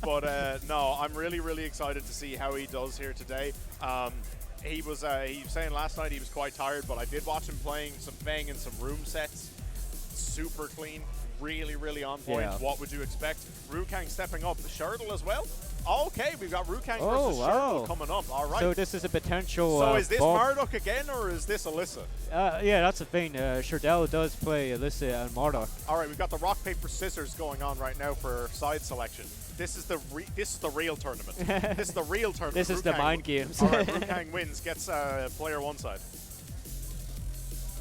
S1: But no, I'm really, really excited to see how he does here today. He was saying last night he was quite tired, but I did watch him playing some Feng and some room sets. Super clean. Really, really on point. Yeah. What would you expect? Rookang stepping up. Shirtle as well. Okay, we've got Rookang versus Shirtle coming up. All right.
S2: So this is a potential.
S1: So is this Marduk again, or is this Alyssa?
S2: Yeah, that's the thing. Shardell does play Alyssa and Marduk.
S1: All right, we've got the rock paper scissors going on right now for side selection. This is the real tournament. This is the real tournament.
S2: This is the mind games.
S1: All right, Rookang wins, gets player one side.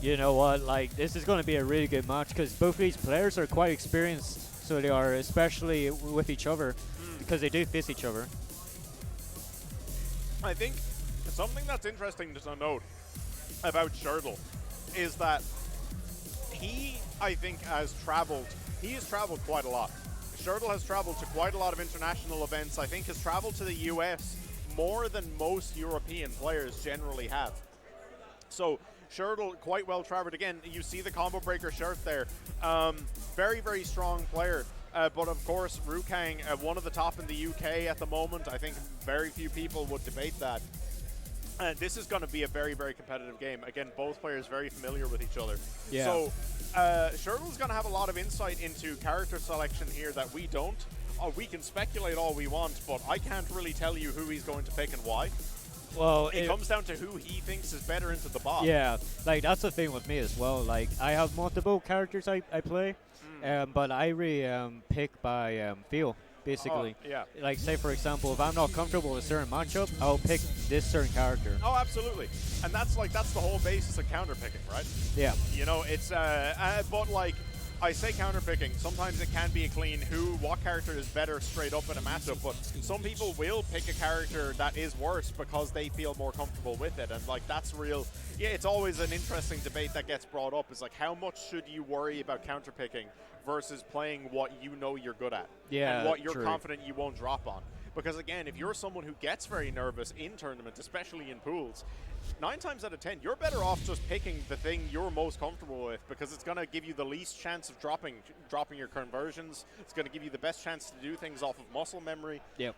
S2: You know what? Like, this is going to be a really good match because both of these players are quite experienced. So they are, especially with each other, because they do face each other.
S1: I think something that's interesting to note about Shirtle is that he, I think, has traveled. He has traveled quite a lot. Shirtle has traveled to quite a lot of international events. I think has traveled to the US more than most European players generally have. So Shirtle quite well traveled. Again, you see the combo breaker shirt there. Very, very strong player. But of course, Rookang, one of the top in the UK at the moment. I think very few people would debate that. This is going to be a very, very competitive game. Again, both players very familiar with each other.
S2: Yeah.
S1: So Shirtle's going to have a lot of insight into character selection here that we don't. We can speculate all we want, but I can't really tell you who he's going to pick and why.
S2: Well,
S1: it comes down to who he thinks is better into the bot.
S2: Yeah, like that's the thing with me as well. Like I have multiple characters I play, but I really pick by feel, basically.
S1: Oh, yeah.
S2: Like say for example, if I'm not comfortable with a certain matchup, I'll pick this certain character.
S1: Oh, absolutely. And that's the whole basis of counter picking, right?
S2: Yeah.
S1: You know, it's but like I say counter picking, sometimes it can be a clean what character is better straight up in a matchup, but some people will pick a character that is worse because they feel more comfortable with it, and like that's real. Yeah, it's always an interesting debate that gets brought up, is like how much should you worry about counter picking versus playing what you know you're good at, and what you're confident you won't drop on. Because again, if you're someone who gets very nervous in tournaments, especially in pools, 9 times out of 10, you're better off just picking the thing you're most comfortable with, because it's going to give you the least chance of dropping your conversions. It's going to give you the best chance to do things off of muscle memory.
S2: Yep.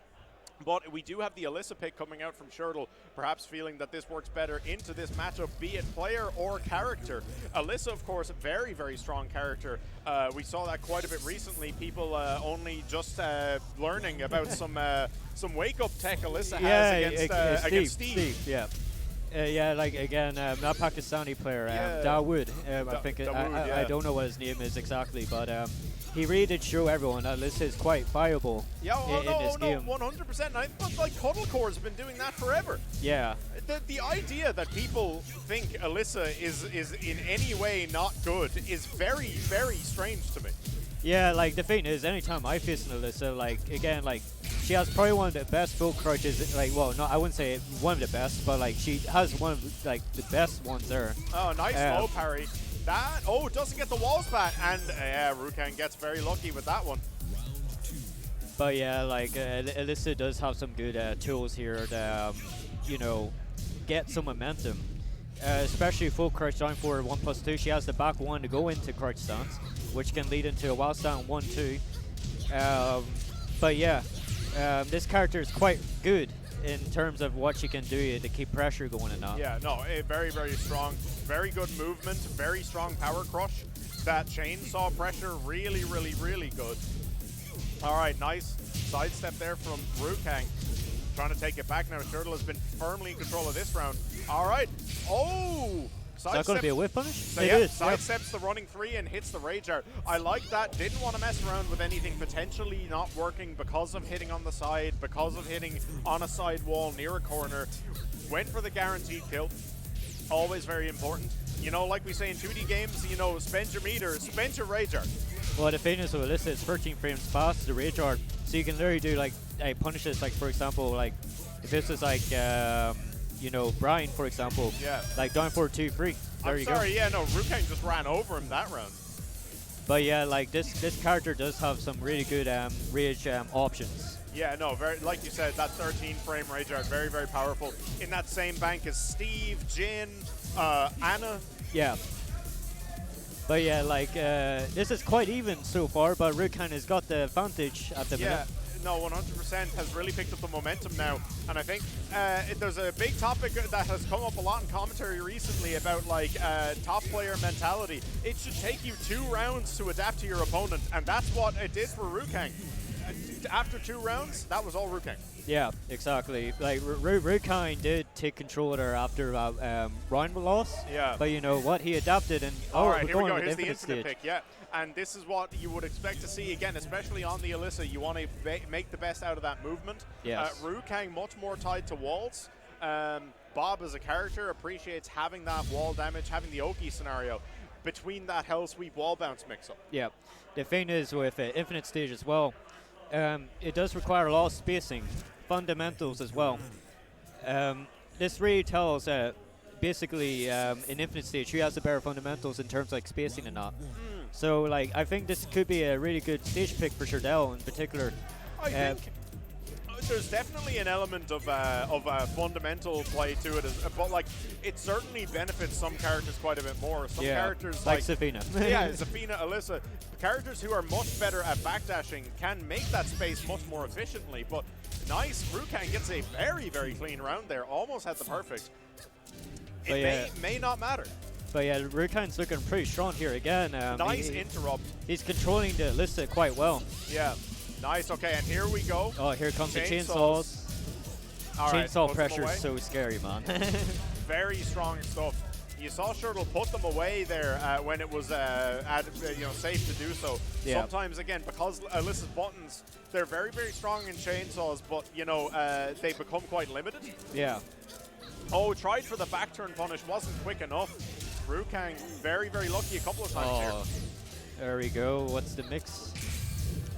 S1: But we do have the Alyssa pick coming out from Shirtle, perhaps feeling that this works better into this matchup, be it player or character. Alyssa, of course, a very, very strong character. We saw that quite a bit recently. People only just learning about some wake-up tech Alyssa has against Steve.
S2: Yeah. Yeah, like again, that Pakistani player, Dawood. I think I don't know what his name is exactly, but he really did show everyone that Alyssa is quite viable in this game.
S1: 100%. But like Cuddlecore's been doing that forever.
S2: Yeah.
S1: The idea that people think Alyssa is in any way not good is very, very strange to me.
S2: Yeah, like the thing is, anytime I face an Alyssa, like again, like she has probably one of the best full crouches. Like, well, no, I wouldn't say one of the best, but like she has one of like the best ones there.
S1: Oh, nice low parry. That doesn't get the walls back, and Rookang gets very lucky with that one.
S2: But yeah, like Alyssa does have some good tools here to you know, get some momentum. Especially full crouch down for 1+2. She has the back one to go into crouch stance, which can lead into a wild stand 1-2. But yeah, this character is quite good in terms of what she can do to keep pressure going and that.
S1: Yeah, no, very, very strong. Very good movement, very strong power crush. That chainsaw pressure, really, really, really good. All right, nice sidestep there from Rookang. Trying to take it back now. Shirtle has been firmly in control of this round. All right. Oh!
S2: Is that going to be a whip punish?
S1: So
S2: it
S1: yeah,
S2: is.
S1: sidesteps the running 3 and hits the Rage Art. I like that. Didn't want to mess around with anything potentially not working because of hitting on the side, because of hitting on a side wall near a corner. Went for the guaranteed kill. Always very important. You know, like we say in 2D games, you know, spend your meter, spend your Rage Art.
S2: Well, the thing is with Alyssa, it's 13 frames fast, the Rage Art. So you can literally do like punishes, like for example, like if this is like, you know, Brian, for example.
S1: Yeah.
S2: Like down 4-2-3. There
S1: I'm
S2: you
S1: sorry,
S2: go.
S1: yeah, no, Rookang just ran over him that round.
S2: But yeah, like this character does have some really good rage options.
S1: Yeah, no, very like you said, that 13 frame Rage Art, very, very powerful. In that same bank as Steve, Jin, Anna.
S2: Yeah. But yeah, like this is quite even so far, but Rookang has got the advantage at the minute.
S1: No, 100% has really picked up the momentum now. And I think there's a big topic that has come up a lot in commentary recently about like top player mentality. It should take you 2 rounds to adapt to your opponent, and that's what it did for Rookang. After 2 rounds, that was all Rookang.
S2: Yeah, exactly. Like Rookang did take control there after round loss.
S1: Yeah.
S2: But you know what? He adapted and
S1: all right, here we
S2: going
S1: go.
S2: with
S1: Here's the
S2: infinite
S1: infinite
S2: stage.
S1: pick. Yeah. And this is what you would expect to see again, especially on the Alyssa. You want to make the best out of that movement.
S2: Yes.
S1: Rookang much more tied to walls. Bob as a character appreciates having that wall damage, having the Oki scenario between that hell sweep wall bounce mix up.
S2: Yeah. The thing is with infinite stage as well, it does require a lot of spacing, fundamentals as well. This really tells basically in infinite stage who has the better fundamentals in terms of like spacing and not. So like I think this could be a really good stage pick for Shardell in particular.
S1: I think there's definitely an element of fundamental play to it, but like it certainly benefits some characters quite a bit more. Some characters
S2: like Zafina.
S1: Yeah, Zafina, Alyssa, characters who are much better at backdashing can make that space much more efficiently. But nice, Rookang gets a very, very clean round there. Almost had the perfect. It may not matter.
S2: But yeah, Rookang's looking pretty strong here again.
S1: Nice interrupt.
S2: He's controlling the Alyssa quite well.
S1: Yeah. Nice, okay, and here we go.
S2: Oh, here comes the chainsaws. Chainsaw pressure is so scary, man.
S1: Very strong stuff. You saw Shirtle put them away there when it was safe to do so.
S2: Yeah.
S1: Sometimes, again, because Alyssa's buttons, they're very, very strong in chainsaws, but, you know, they become quite limited.
S2: Yeah.
S1: Oh, tried for the back turn punish, wasn't quick enough. Rookang, very, very lucky a couple of times here.
S2: There we go. What's the mix?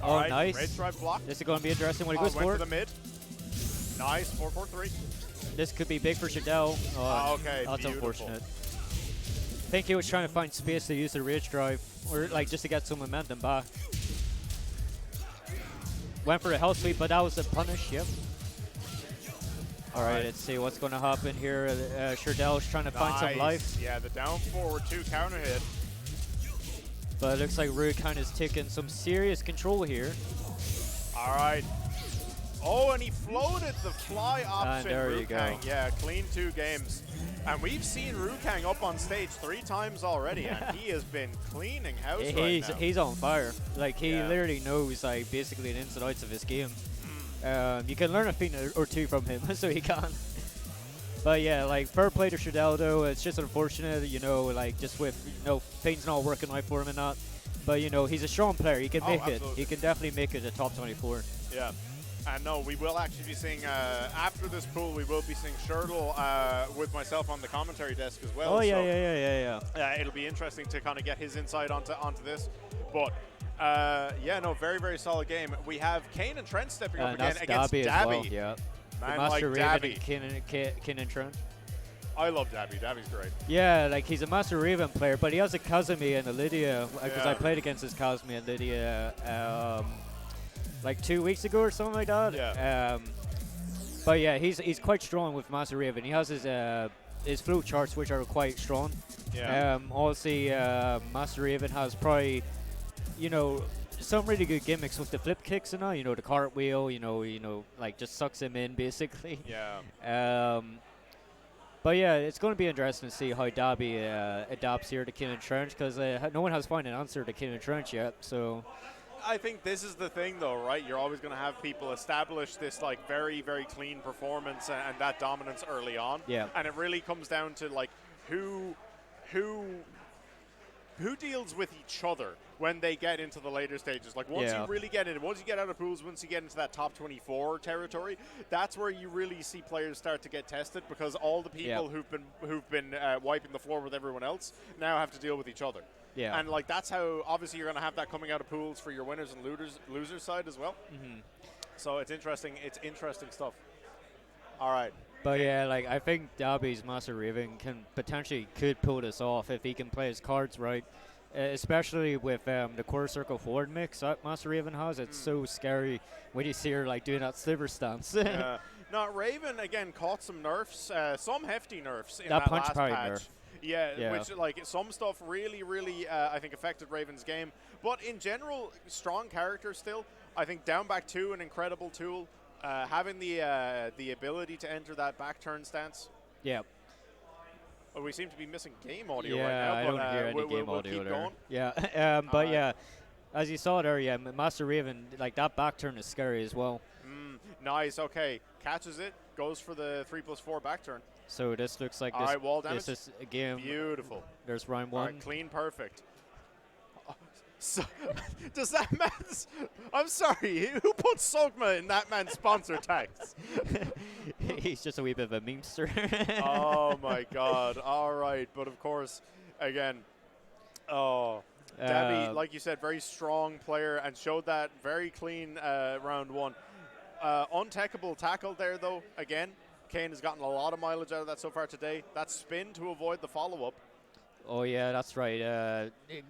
S1: All right,
S2: nice.
S1: Rage Drive block.
S2: This is going to be interesting when he goes
S1: went
S2: for it.
S1: the mid. Nice, 4-4-3.
S2: This could be big for Shardell.
S1: Okay,
S2: that's
S1: beautiful.
S2: Unfortunate. I think he was trying to find space to use the Rage Drive, or like just to get some momentum back. Went for a hell sweep, but that was a punish, yep. All right, let's see what's going to happen here. Shardell's trying to find some life.
S1: Yeah, the down forward 2 counter hit.
S2: But it looks like Rookang is taking some serious control here.
S1: All right. Oh, and he floated the fly option.
S2: There
S1: Rookang.
S2: you go.
S1: Yeah, clean 2 games. And we've seen Rookang up on stage 3 times already, and he has been cleaning house right now.
S2: He's on fire. Like, he literally knows, like, basically the ins and outs of his game. You can learn a thing or 2 from him, so he can. But yeah, like, fair play to Shardell, though. It's just unfortunate, you know, like, just with, you know, things not working out for him and that. But, you know, he's a strong player. He can make it. He can definitely make it a top 24.
S1: Yeah. And no, we will actually be seeing, after this pool, we will be seeing Shirtle with myself on the commentary desk as well.
S2: Oh, yeah.
S1: It'll be interesting to kind of get his insight onto this. But, very, very solid game. We have Kane and Trent stepping up again against
S2: Dabby.
S1: Dabby.
S2: As well, yeah.
S1: Man,
S2: Master
S1: like
S2: Raven
S1: Dabby.
S2: and Kin and Trent.
S1: I love Dabby. Dabby's great.
S2: Yeah, like he's a Master Raven player, but he has a Kazumi and a Lydia, because I played against his Kazumi and Lydia like 2 weeks ago or something like that.
S1: Yeah.
S2: But yeah, he's quite strong with Master Raven. He has his float charts, which are quite strong.
S1: Yeah.
S2: Also, Master Raven has probably, you know, some really good gimmicks with the flip kicks and all. You know, the cartwheel. You know, like just sucks him in basically.
S1: Yeah.
S2: But yeah, it's going to be interesting to see how Dabby adapts here to Kin and Trench, because no one has found an answer to Kin and Trench yet. So
S1: I think this is the thing, though, right? You're always going to have people establish this like very, very clean performance and that dominance early on.
S2: Yeah.
S1: And it really comes down to like who deals with each other when they get into the later stages. Like once you really get in, once you get out of pools, once you get into that top 24 territory, that's where you really see players start to get tested, because all the people who've been wiping the floor with everyone else now have to deal with each other.
S2: Yeah.
S1: And like that's how obviously you're going to have that coming out of pools for your winners and losers side as well.
S2: Mm-hmm.
S1: So it's interesting. It's interesting stuff. All right.
S2: But yeah, like I think Darby's Master Raven could pull this off if he can play his cards right, especially with the quarter circle forward mix that Master Raven has. It's so scary when you see her like doing that sliver stance.
S1: Now Raven again caught some nerfs, some hefty nerfs in
S2: that
S1: that
S2: punch
S1: last
S2: parry
S1: patch.
S2: nerf.
S1: Yeah, which like some stuff really, I think affected Raven's game. But in general, strong character still. I think down back 2, an incredible tool. Having the ability to enter that back turn stance.
S2: Yeah.
S1: Well, we seem to be missing game audio
S2: yeah,
S1: right now.
S2: I
S1: but,
S2: don't hear any game
S1: we'll
S2: audio
S1: keep
S2: there.
S1: going.
S2: Yeah, but yeah, as you saw there, yeah, Master Raven, like that back turn is scary as well.
S1: Nice. Okay, catches it, goes for the 3+4 back turn.
S2: So this looks like
S1: All right, wall damage.
S2: this is a game.
S1: Beautiful.
S2: There's round 1.
S1: All right, clean, perfect. So, does that man's... I'm sorry, who put Sogma in that man's sponsor tags?
S2: He's just a wee bit of a memester.
S1: Oh, my God. All right, but of course, again, Dabby, like you said, very strong player and showed that very clean round 1. Untechable tackle there, though, again. Kane has gotten a lot of mileage out of that so far today. That spin to avoid the follow-up.
S2: Oh, yeah, that's right.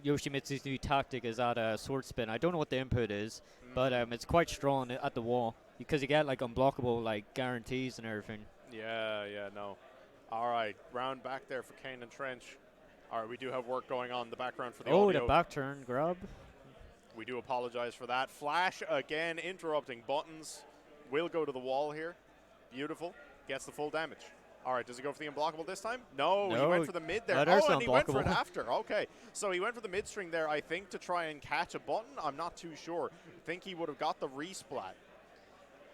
S2: Yoshimitsu's new tactic is that sword spin. I don't know what the input is, but it's quite strong at the wall because you get, like, unblockable, like, guarantees and everything.
S1: Yeah, no. All right, round back there for Kane and Trench. All right, we do have work going on in the background for the audio.
S2: The back turn grab.
S1: We do apologize for that. Flash again, interrupting buttons. Will go to the wall here. Beautiful. Gets the full damage. All right, does he go for the unblockable this time? No, he went for the mid there. And he went for it after. Okay, so he went for the mid string there, I think, to try and catch a button. I'm not too sure. I think he would have got the resplat.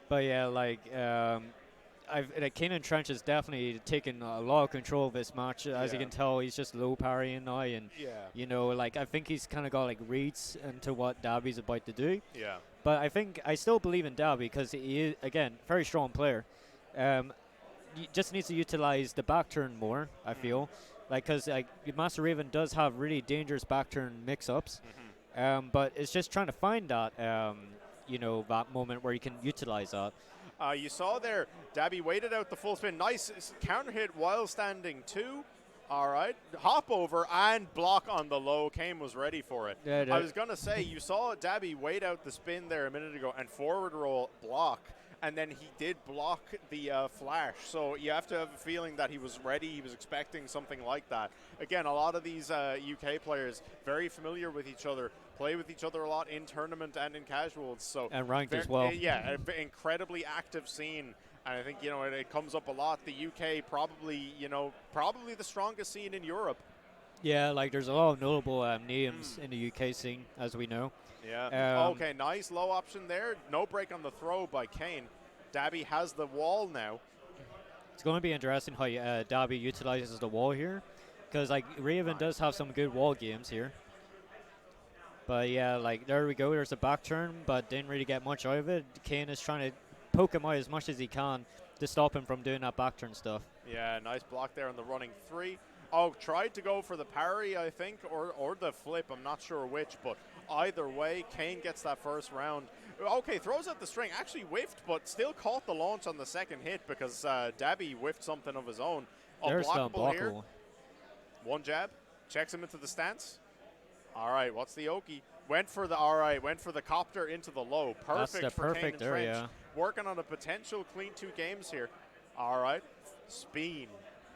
S2: But yeah, like, Kane and Trench has definitely taken a lot of control of this match. As you can tell, he's just low parrying now. And, you know, like, I think he's kind of got, like, reads into what Dabby's about to do.
S1: Yeah.
S2: But I still believe in Dabby because he is, again, very strong player. You just needs to utilize the back turn more, I feel. Like, because like, Master Raven does have really dangerous back turn mix-ups. But it's just trying to find that, you know, that moment where you can utilize that.
S1: You saw there, Dabby waited out the full spin. Nice counter hit while standing too. All right. Hop over and block on the low. Kane was ready for it.
S2: Yeah,
S1: I was going to say, you saw Dabby wait out the spin there a minute ago and forward roll block. And then he did block the flash. So you have to have a feeling that he was ready. He was expecting something like that. Again, a lot of these UK players, very familiar with each other, play with each other a lot in tournament and in casuals. So
S2: and ranked as well.
S1: Yeah, an incredibly active scene. And I think, you know, it comes up a lot. The UK probably the strongest scene in Europe.
S2: Yeah, like there's a lot of notable names in the UK scene, as we know.
S1: Yeah. Okay, nice low option there. No break on the throw by Kane. Dabby has the wall now.
S2: It's going to be interesting how Dabby utilizes the wall here, because like Raven does have some good wall games here. But yeah, like there we go. There's a back turn, but didn't really get much out of it. Kane is trying to poke him out as much as he can to stop him from doing that back turn stuff.
S1: Yeah, nice block there on the running 3. Oh, tried to go for the parry, I think, or the flip. I'm not sure which, but either way, Kane gets that first round. Okay, throws out the string. Actually whiffed, but still caught the launch on the second hit because Dabby whiffed something of his own.
S2: There's the unblockable
S1: here. One jab. Checks him into the stance. All right, what's the Oki? Went for the copter into the low. Perfect for Kane and Trench.
S2: Yeah.
S1: Working on a potential clean 2 games here. All right, Speen.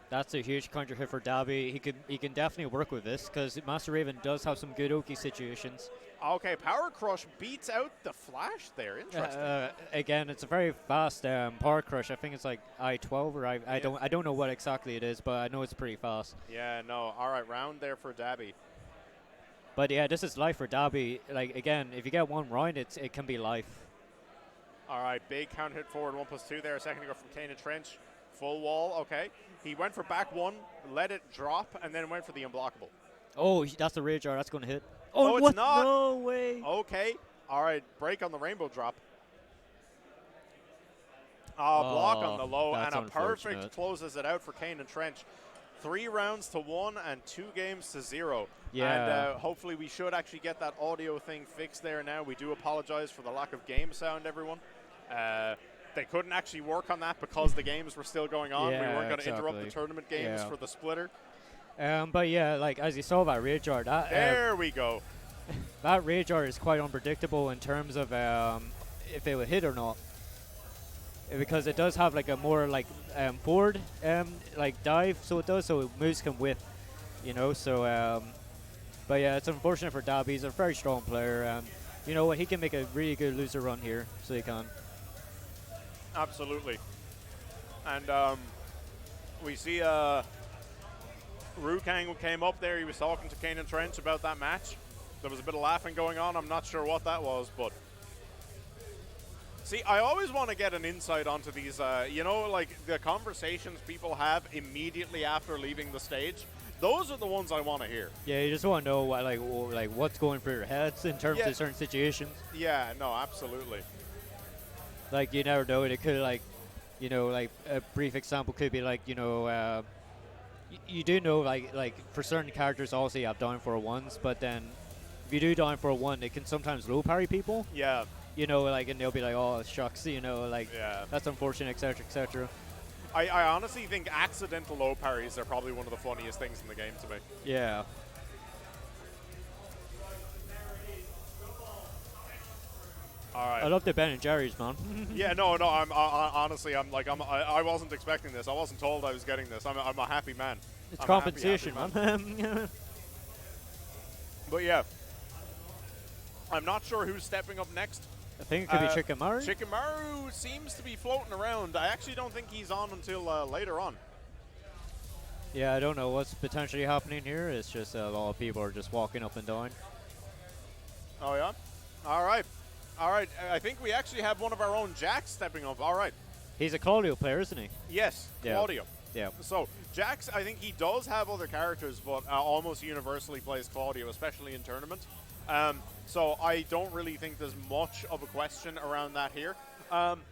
S2: That's a huge counter hit for Dabby. He can definitely work with this because Master Raven does have some good Oki situations.
S1: Okay, Power Crush beats out the flash there. Interesting.
S2: Again, it's a very fast Power Crush. I think it's like I-12 or I don't know what exactly it is, but I know it's pretty fast.
S1: Yeah, no. All right, round there for Dabby.
S2: But yeah, this is life for Dobby. Like again, if you get one round, it can be life.
S1: All right, big counter hit forward 1+2 there. A second ago from Kane and Trench. Full wall, okay. He went for back one, let it drop, and then went for the unblockable.
S2: Oh, that's the rage art. That's going to hit.
S1: Oh, it's
S2: what?
S1: not.
S2: No way.
S1: Okay. All right, break on the rainbow drop. Block on the low, and a perfect closes it out for Kane and Trench. 3 rounds to 1 and 2 games to 0.
S2: Yeah.
S1: And hopefully we should actually get that audio thing fixed there now. We do apologize for the lack of game sound, everyone. They couldn't actually work on that because the games were still going on.
S2: Yeah,
S1: we weren't going to
S2: exactly.
S1: interrupt the tournament games for the splitter.
S2: But yeah, like as you saw that rage art,
S1: there we go.
S2: That rage art is quite unpredictable in terms of if it would hit or not, because it does have like a more like forward like dive, so it does, so moves can whip, you know. So, but yeah, it's unfortunate for Dobby. He's a very strong player, and you know what, he can make a really good loser run here, so he can.
S1: Absolutely. And we see Rookang came up there. He was talking to Kane and Trench about that match. There was a bit of laughing going on. I'm not sure what that was, but see, I always want to get an insight onto these, you know, like the conversations people have immediately after leaving the stage. Those are the ones I want to hear.
S2: Yeah, you just want to know what, like what's going through your heads in terms of certain situations.
S1: Yeah, no, absolutely.
S2: Like, you never know. It could, like, you know, like a brief example could be like, you know, you do know, like for certain characters, also you have down for ones, but then if you do down for a 1, it can sometimes low parry people.
S1: Yeah.
S2: You know, like, and they'll be like, oh, shucks, you know, like, that's unfortunate, etc., etc.
S1: I honestly think accidental low parries are probably one of the funniest things in the game to me.
S2: Yeah.
S1: All right.
S2: I love the Ben and Jerry's, man.
S1: Yeah, no. I'm honestly, I wasn't expecting this. I wasn't told I was getting this. I'm a happy man.
S2: It's compensation, man.
S1: But yeah, I'm not sure who's stepping up next.
S2: I think it could be Chikamaru.
S1: Chikamaru seems to be floating around. I actually don't think he's on until later on.
S2: Yeah, I don't know what's potentially happening here. It's just a lot of people are just walking up and down.
S1: Oh, yeah? All right. All right. I think we actually have one of our own Jax stepping up. All right.
S2: He's a Claudio player, isn't he?
S1: Yes, Claudio.
S2: Yeah.
S1: So Jax, I think he does have other characters, but almost universally plays Claudio, especially in tournament. So I don't really think there's much of a question around that here. I'm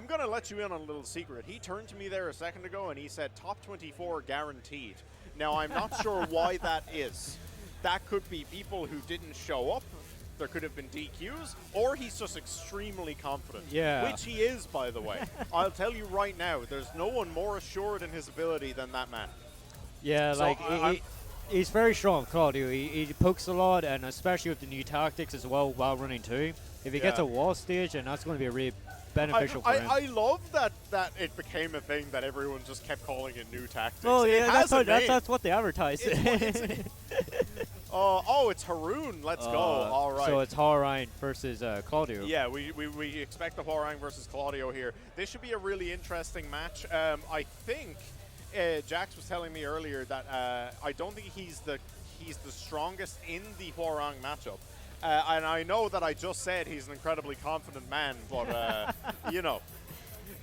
S1: going to let you in on a little secret. He turned to me there a second ago and he said top 24 guaranteed. Now, I'm not sure why that is. That could be people who didn't show up. There could have been DQs, or he's just extremely confident.
S2: Yeah.
S1: Which he is, by the way. I'll tell you right now, there's no one more assured in his ability than that man.
S2: Yeah,
S1: So
S2: like, he's very strong, Claudio. He pokes a lot, and especially with the new tactics as well while running too. If he gets a wall stage, and that's going to be a really beneficial for him.
S1: I love that it became a thing that everyone just kept calling it new tactics.
S2: Oh, yeah, that's what they advertise.
S1: Oh, it's Haroon. Let's go. All right.
S2: So it's Horine versus Claudio.
S1: Yeah, we expect the Horine versus Claudio here. This should be a really interesting match. I think Jax was telling me earlier that I don't think he's the strongest in the Hwoarang matchup. And I know that I just said he's an incredibly confident man, but, you know.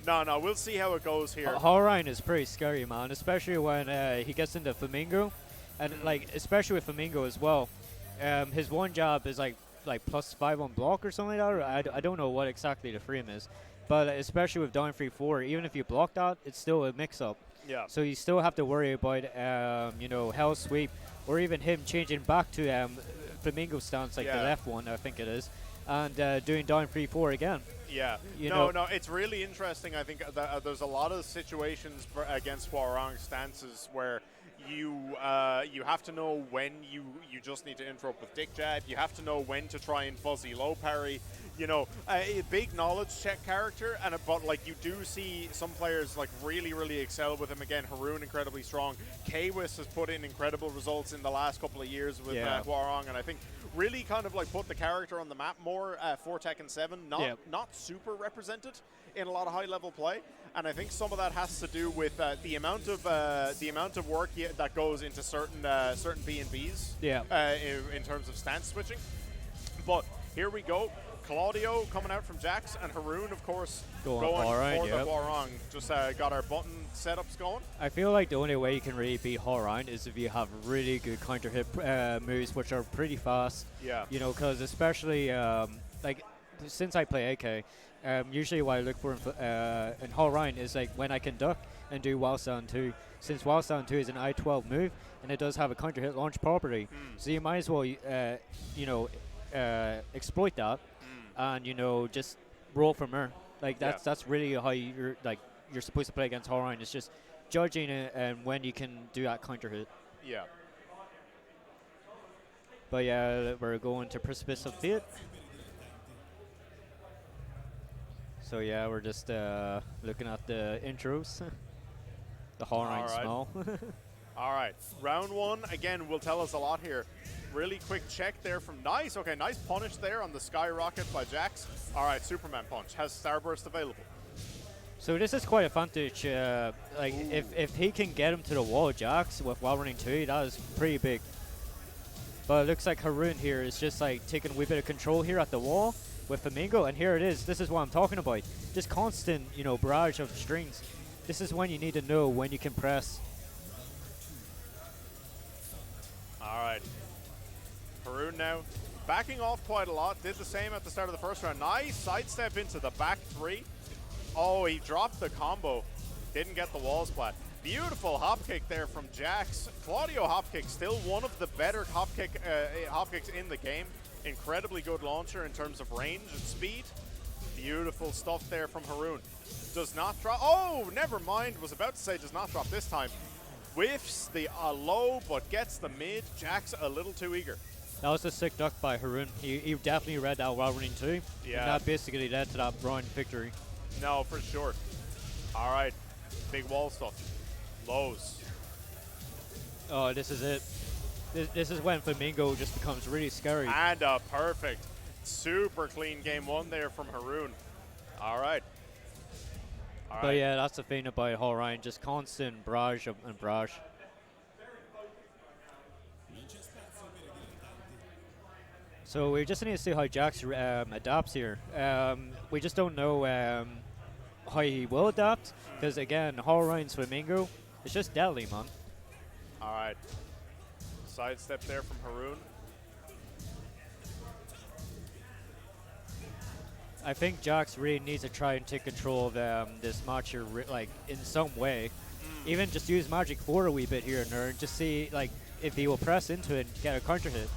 S1: No, we'll see how it goes here.
S2: Horine is pretty scary, man, especially when he gets into Flamingo. And, like, especially with Flamingo as well. His one job is, like +5 on block or something like that. I don't know what exactly the frame is. But especially with down 3-4, even if you block that, it's still a mix-up.
S1: Yeah.
S2: So you still have to worry about, you know, Hell Sweep, or even him changing back to Flamingo stance, like the left one, I think it is, and doing down 3-4 again.
S1: Yeah. No, it's really interesting. I think that, there's a lot of situations against Hwoarang stances where you have to know when you just need to interrupt with Dick Jab. You have to know when to try and fuzzy low parry. You know, a big knowledge check character, but like you do see some players like really excel with him. Again, Haroon incredibly strong. Kwis has put in incredible results in the last couple of years with Hwoarang, and I think really kind of like put the character on the map more for Tekken 7. Not super represented in a lot of high level play. and I think some of that has to do with the amount of work that goes into certain B&Bs.
S2: Yeah.
S1: In terms of stance switching. But here we go. Claudio coming out from Jax, and Haroon, of course, going for the Rookang. Just got our button setups going.
S2: I feel like the only way you can really beat Rookang is if you have really good counter hit moves, which are pretty fast.
S1: Yeah.
S2: You know, because especially like since I play AK, usually what I look for in Rookang is like when I can duck and do Wild Sound 2. Since Wild Sound 2 is an I-12 move, and it does have a counter hit launch property, so you might as well, exploit that. And just roll from there. Like that's really how you're supposed to play against Rookang. It's just judging it and when you can do that counter hit.
S1: Yeah.
S2: But yeah, we're going to Precipice of Fate. So yeah, we're just looking at the intros. The Rookang smell.
S1: All right, round one again will tell us a lot here. Really quick check there from Nice. Okay, nice punish there on the Skyrocket by Jax. All right, Superman punch has Starburst available.
S2: So this is quite a advantage. Like if he can get him to the wall, Jax, with while running 2, that is pretty big. But it looks like Haroon here is just like taking a wee bit of control here at the wall with Flamingo, and here it is. This is what I'm talking about. Just constant, barrage of strings. This is when you need to know when you can press.
S1: All right. Haroon now backing off quite a lot. Did the same at the start of the first round. Nice sidestep into the back 3. Oh, he dropped the combo. Didn't get the wall splat. Beautiful hop kick there from Jax. Claudio hop kick, still one of the better hop kicks in the game. Incredibly good launcher in terms of range and speed. Beautiful stuff there from Haroon. Does not drop. Oh, never mind. Was about to say does not drop this time. Whiffs the low, but gets the mid. Jax a little too eager.
S2: That was a sick duck by Haroon. He definitely read that while running 2.
S1: Yeah.
S2: And that basically led to that round victory.
S1: No, for sure. All right. Big wall stuff. Lows.
S2: Oh, this is it. This is when Flamingo just becomes really scary.
S1: And a perfect, super clean game 1 there from Haroon. All right.
S2: But yeah, that's the thing about Rookang, just constant barrage and barrage. So we just need to see how Jax adapts here. We just don't know how he will adapt, because again, Rookang's Flamingo, it's just deadly, man.
S1: All right. Sidestep there from Haroon.
S2: I think Jax really needs to try and take control of this match here, like in some way. Even just use Magic 4 a wee bit here and there, and just see like if he will press into it and get a counter hit.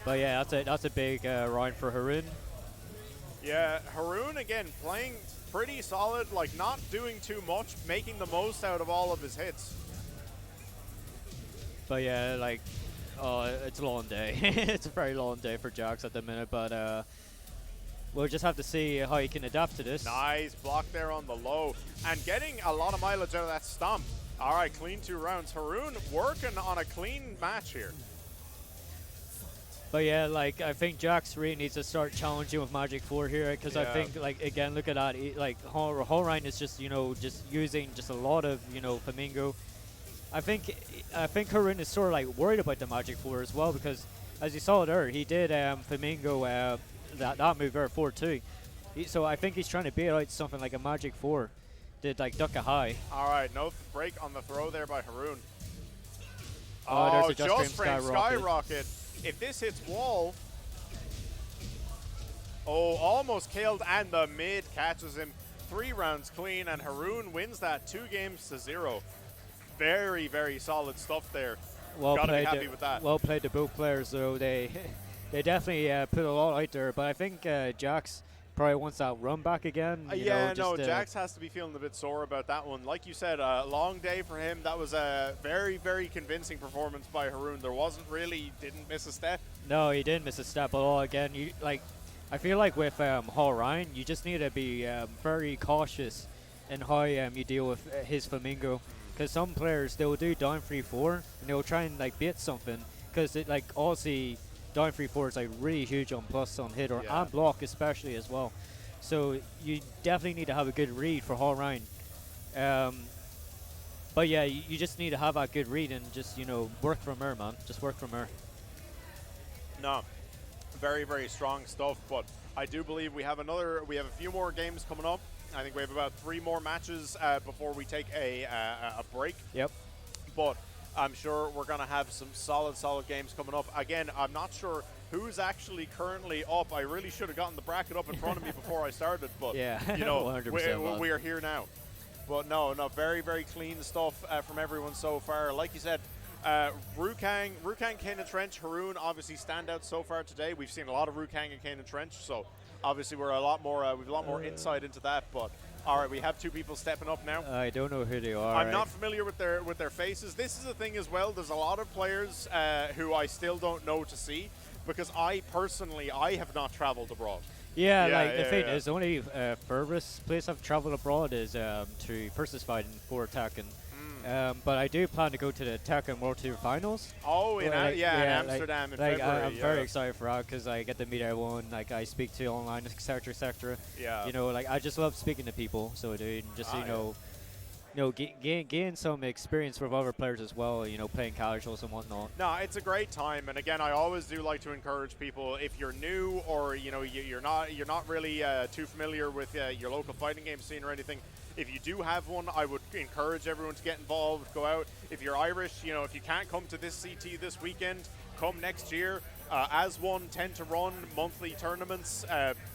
S2: But yeah, that's a big round for Haroon.
S1: Yeah, Haroon again playing pretty solid, like not doing too much, making the most out of all of his hits.
S2: But yeah, like, it's a long day. It's a very long day for Jax at the minute, but we'll just have to see how he can adapt to this.
S1: Nice block there on the low, and getting a lot of mileage out of that stomp. All right, clean 2 rounds. Haroon working on a clean match here.
S2: But yeah, like, I think Jax really needs to start challenging with Magic 4 here, because I think, like, again, look at that. Like, Rookang is just, just using just a lot of, Flamingo. I think Haroon is sort of like worried about the Magic 4 as well, because as you saw there, he did Flamingo that move there 4-2. So I think he's trying to bait out something like a Magic 4. Did like duck a high.
S1: All right, no break on the throw there by Haroon.
S2: There's a
S1: just frame Skyrocket. If this hits wall, almost killed, and the mid catches him. 3 rounds clean, and Haroon wins that 2-0. Very, very solid stuff there. Gotta be happy with that.
S2: Well played to both players, though. They definitely put a lot out there, but I think Jax probably wants that run back again.
S1: Jax has to be feeling a bit sore about that one. Like you said, a long day for him. That was a very, very convincing performance by Haroon. Didn't miss a step.
S2: No, he didn't miss a step at all. Again, I feel like with Rookang, you just need to be very cautious in how you deal with his Flamingo. Because some players, they'll do down 3-4, and they'll try and like bait something. Because obviously, down 3-4 is like really huge on plus on hit and block especially as well. So you definitely need to have a good read for whole round. But yeah, you just need to have that good read and just, work from her, man. Just work from her.
S1: No, very, very strong stuff. But I do believe we have a few more games coming up. I think we have about 3 more matches before we take a break.
S2: Yep.
S1: But I'm sure we're going to have some solid games coming up. Again, I'm not sure who's actually currently up. I really should have gotten the bracket up in front of me before I started, but
S2: yeah,
S1: 100% we are here now. But no, very, very clean stuff from everyone so far. Like you said, Rookang, Kane and Trench, Haroon obviously stand out so far today. We've seen a lot of Rookang and Kane and Trench, so obviously we're we have a lot more insight into that. But all right, we have 2 people stepping up now.
S2: I don't know who they are.
S1: I'm not familiar with their faces. This is the thing as well. There's a lot of players who I still don't know to see, because I have not traveled abroad.
S2: Yeah, the thing is, the only furthest place I've traveled abroad is to Versus fighting for Tekken. But I do plan to go to the Tekken World Tour Finals.
S1: Oh, in Amsterdam in February.
S2: I'm very excited for that because I get to meet everyone. Like, I speak to online, etc., etc.
S1: Yeah.
S2: I just love speaking to people. So, dude, just gain some experience with other players as well. Playing casuals and whatnot.
S1: No, it's a great time, and again, I always do like to encourage people, if you're new or you're not really too familiar with your local fighting game scene or anything. If you do have one, I would encourage everyone to get involved, go out. If you're Irish, if you can't come to this CT this weekend, come next year. As one tend to run monthly tournaments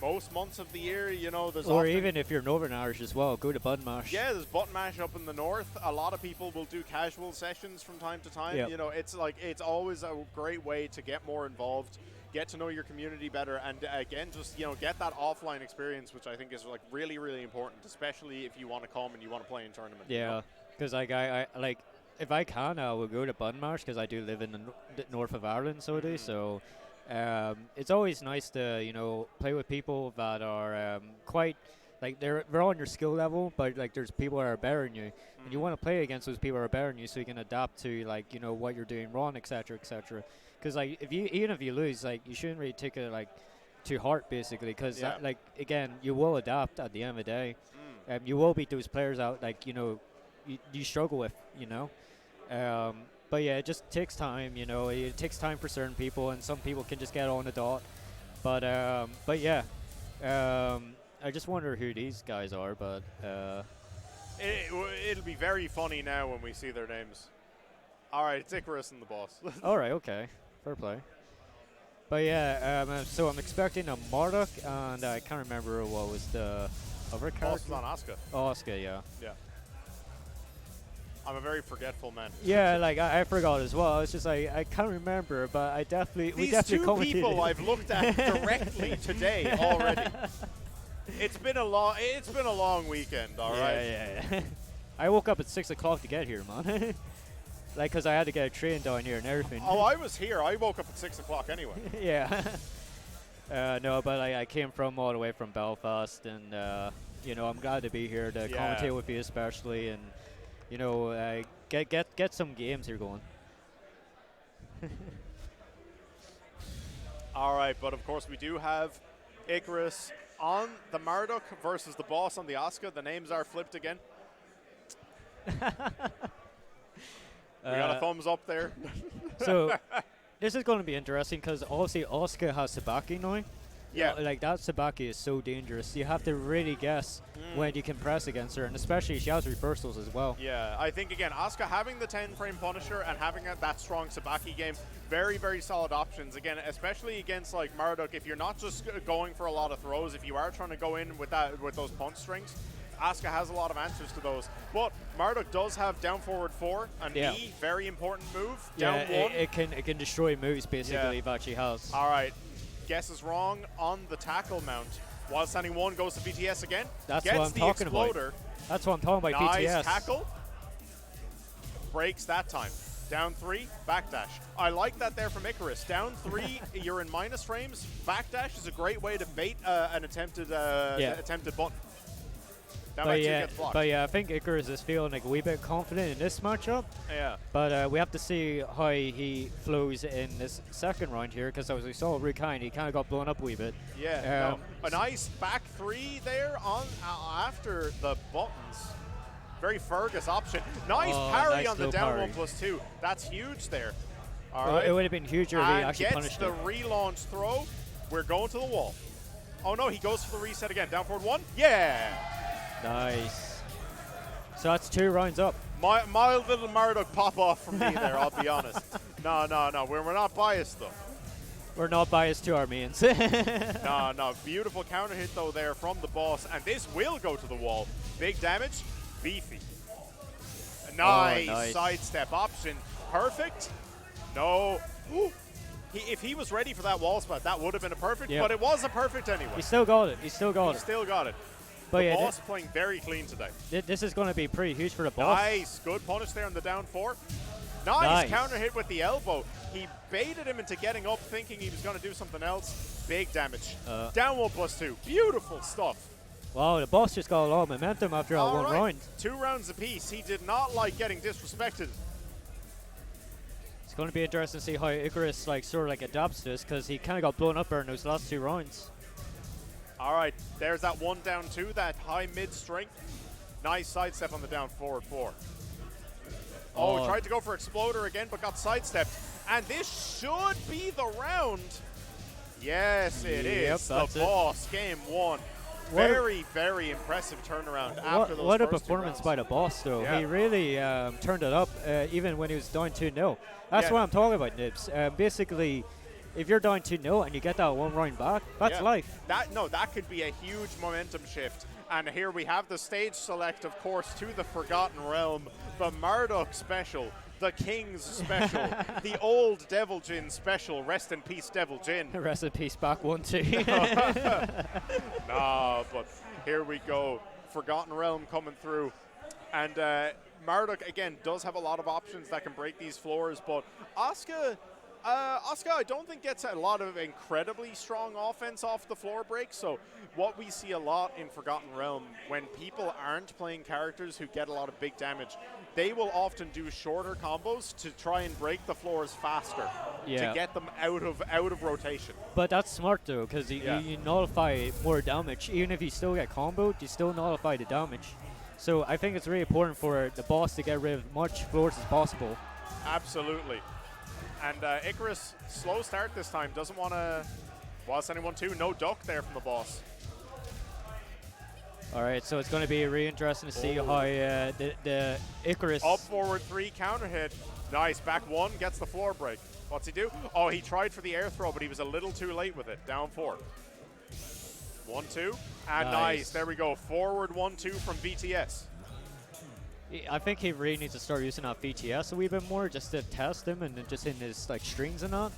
S1: most months of the year. There's
S2: or even if you're Northern Irish as well, go to Budmash.
S1: Yeah, there's Budmash up in the north. A lot of people will do casual sessions from time to time.
S2: Yep.
S1: It's always a great way to get more involved, get to know your community better, and again, just get that offline experience, which I think is really, really important, especially if you want to come and you want to play in tournament.
S2: Yeah, because I if I can, I will go to Budmarsh because I do live in the north of Ireland, so do. So it's always nice to play with people that are quite they're on your skill level, but there's people that are better than you, and you want to play against those people that are better than you, so you can adapt to what you're doing wrong, etc., etc. Because even if you lose, you shouldn't really take it to heart, basically, because again, you will adapt at the end of the day. You will beat those players out you struggle with, but yeah, it just takes time, it takes time for certain people, and some people can just get on the dot. But yeah, I just wonder who these guys are, but
S1: it'll be very funny now when we see their names. All right, it's Icarus and the boss.
S2: All right, okay, fair play. But yeah, so I'm expecting a Marduk, and I can't remember what was the other character.
S1: Boss is on Asuka.
S2: Oh, Asuka, yeah.
S1: Yeah. I'm a very forgetful man.
S2: Yeah, I forgot as well. It's just I can't remember, but we definitely
S1: These 2 people I've looked at directly today already. It's been a long weekend, all right.
S2: Yeah. I woke up at 6 o'clock to get here, man. Because I had to get a train down here and everything.
S1: Oh, I was here. I woke up at 6 o'clock anyway.
S2: Yeah. No, but I came from all the way from Belfast, and I'm glad to be here to commentate with you, especially, and get some games here going.
S1: All right, but of course we do have Icarus on the Marduk versus the boss on the Asuka. The names are flipped again. We got a thumbs up there.
S2: So this is going to be interesting because obviously Asuka has Sabaki now.
S1: Yeah.
S2: That Sabaki is so dangerous. You have to really guess when you can press against her, and especially she has reversals as well.
S1: Yeah, I think, again, Asuka having the 10-frame Punisher and having that strong Sabaki game, very, very solid options. Again, especially against Marduk, if you're not just going for a lot of throws, if you are trying to go in with those punch strings, Asuka has a lot of answers to those. But Marduk does have down forward 4 and E, very important move. Down 1.
S2: It can destroy moves, basically, that she has.
S1: All right. Guess is wrong on the tackle mount. While standing 1 goes to BTS again.
S2: That's what I'm talking about. That's what I'm talking about, BTS.
S1: Nice tackle. Breaks that time. Down 3, backdash. I like that there from Icarus. Down 3, you're in minus frames. Backdash is a great way to bait an attempted button. Down by 2 gets blocked.
S2: But yeah, I think Icarus is feeling like a wee bit confident in this matchup.
S1: Yeah.
S2: But we have to see how he flows in this second round here, because as we saw Rookang, he kind of got blown up a wee bit.
S1: Yeah. A nice back 3 there on after the buttons. Very Fergus option. Nice parry
S2: nice
S1: on the
S2: low
S1: down
S2: parry.
S1: 1+2. That's huge there. All
S2: Well,
S1: right.
S2: it would have been huger if he
S1: And
S2: actually
S1: gets
S2: punished
S1: the
S2: it.
S1: relaunch throw. We're going to the wall. Oh no, he goes for the reset again. Down forward 1. Yeah.
S2: Nice. So that's 2 rounds up.
S1: Mild little Murdoch pop off from me there, I'll be honest. No. We're not biased though.
S2: We're not biased to Armenians.
S1: No. Beautiful counter hit though there from the boss, and this will go to the wall. Big damage, beefy. Nice sidestep option, perfect. No. Ooh. If he was ready for that wall spot, that would have been a perfect, but it was a perfect anyway.
S2: He still got it. He still got it.
S1: But
S2: yeah,
S1: boss playing very clean today.
S2: This is going to be pretty huge for the boss.
S1: Nice, good punish there on the down 4. Nice counter hit with the elbow. He baited him into getting up, thinking he was going to do something else. Big damage. Down 1+2. Beautiful stuff.
S2: Wow, the boss just got a lot of momentum after that one round.
S1: 2 rounds apiece. He did not like getting disrespected.
S2: It's going to be interesting to see how Icarus sort of adapts to this, because he kind of got blown up there in those last 2 rounds.
S1: All right, there's that 1 down 2, that high mid strength. Nice sidestep on the down forward 4. Oh, tried to go for Exploder again, but got sidestepped. And this should be the round. Yes, it is. The boss, game 1. Very, very impressive turnaround after those
S2: What a
S1: first 2
S2: performance
S1: rounds.
S2: by the boss, though.
S1: Yeah.
S2: He really turned it up, even when he was down 2-0. That's what I'm talking about, Nibs. Basically, if you're down 2-0 and you get that 1 round back, that's life.
S1: That could be a huge momentum shift. And here we have the stage select, of course, to the Forgotten Realm, the Murdoch special, the King's special, the old Devil Jin special. Rest in peace, Devil Jin.
S2: Rest in peace, back 1-2.
S1: Nah, but here we go. Forgotten Realm coming through. And Murdoch, again, does have a lot of options that can break these floors, but Asuka, I don't think gets a lot of incredibly strong offense off the floor break. So what we see a lot in Forgotten Realm, when people aren't playing characters who get a lot of big damage, they will often do shorter combos to try and break the floors faster to get them out of rotation.
S2: But that's smart, though, because you nullify more damage. Even if you still get comboed, you still nullify the damage. So I think it's really important for the boss to get rid of as much floors as possible.
S1: Absolutely. And Icarus, slow start this time, doesn't want to boss anyone too. No duck there from the boss.
S2: All right, so it's going to be really interesting to see how the Icarus...
S1: Up forward 3, counter hit. Nice, back 1, gets the floor break. What's he do? Oh, he tried for the air throw, but he was a little too late with it. Down 4. 1-2, and nice. There we go. Forward 1-2 from BTS.
S2: I think he really needs to start using that VTS a wee bit more, just to test him and just in his strings and that,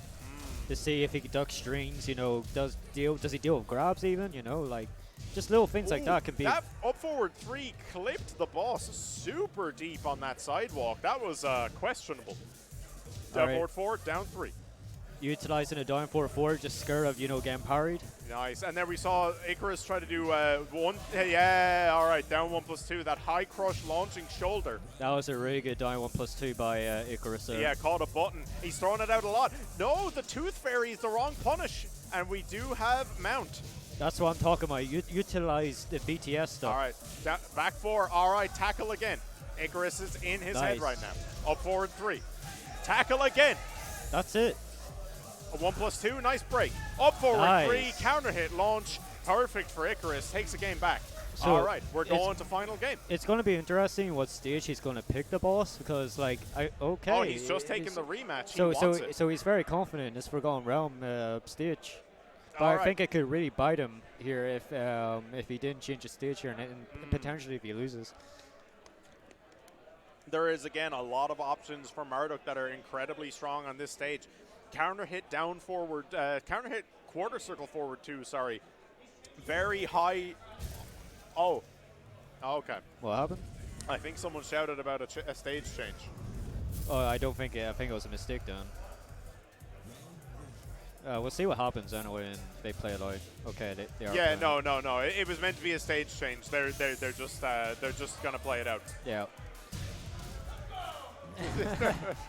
S2: to see if he can duck strings. You know, does he deal with grabs even? You know, just little things like that can be.
S1: That up forward 3 clipped the boss super deep on that sidewalk. That was questionable. Down forward 4, down 3.
S2: Utilizing a down 4-4, just scared of getting parried.
S1: Nice, and then we saw Icarus try to do 1. Yeah, all right, down 1+2. That high crush launching shoulder.
S2: That was a really good down 1+2 by Icarus.
S1: Yeah, caught a button. He's throwing it out a lot. No, the Tooth Fairy is the wrong punish, and we do have mount.
S2: That's what I'm talking about. Utilize the BTS stuff.
S1: All right, back 4. All right, tackle again. Icarus is in his head right now. Up forward 3. Tackle again.
S2: That's it.
S1: A 1+2, nice break. Up forward 3, counter hit, launch. Perfect for Icarus, takes the game back. So all right, we're going to final game.
S2: It's going to be interesting what stage he's going to pick the boss, because
S1: Oh, he's just taking the rematch.
S2: So he's very confident in this Forgotten Realm stage. But I think it could really bite him here if he didn't change the stage here, and potentially if he loses.
S1: There is, again, a lot of options for Murdoch that are incredibly strong on this stage. Counter hit down forward, counter hit quarter circle forward too, sorry. Very high. Oh, okay.
S2: What happened?
S1: I think someone shouted about a stage change.
S2: Oh, I don't think I think it was a mistake, Dan. We'll see what happens anyway, and they play it out. Okay, they are.
S1: Yeah,
S2: playing.
S1: no. It was meant to be a stage change. They're just gonna play it out.
S2: Yeah.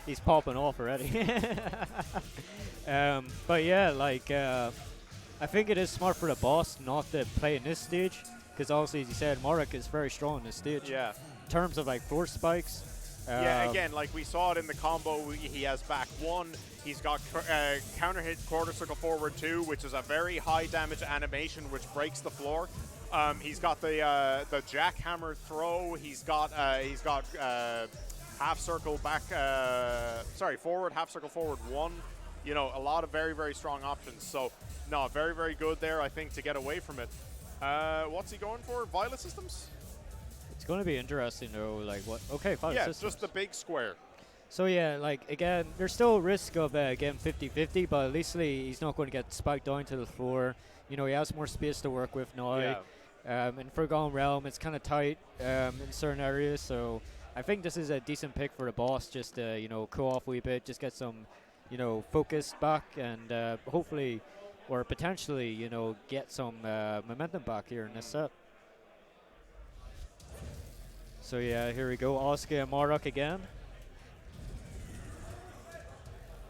S2: He's popping off already. But yeah, like I think it is smart for the boss not to play in this stage, because obviously, as you said, Morik is very strong in this stage.
S1: Yeah.
S2: In terms of like force spikes.
S1: Yeah, again, like we saw it in the combo, he has back 1. He's got counter hit quarter circle forward 2, which is a very high damage animation which breaks the floor. He's got the jackhammer throw. He's got half circle back, forward, half circle forward 1. You know, a lot of very, very strong options. So, no, very, very good there, I think, to get away from it. What's he going for? Violet systems?
S2: It's going to be interesting though, like what? Okay, fine.
S1: Yeah, just the big square.
S2: So yeah, like again, there's still a risk of getting 50-50, but at least he's not going to get spiked down to the floor. You know, he has more space to work with now.
S1: Yeah.
S2: In Forgotten Realm, it's kind of tight in certain areas, so I think this is a decent pick for the boss. Just to, you know, cool off a wee bit, just get some, you know, focus back, and hopefully, or potentially, you know, get some momentum back here in this set. So yeah, here we go. Oscar and Morik again.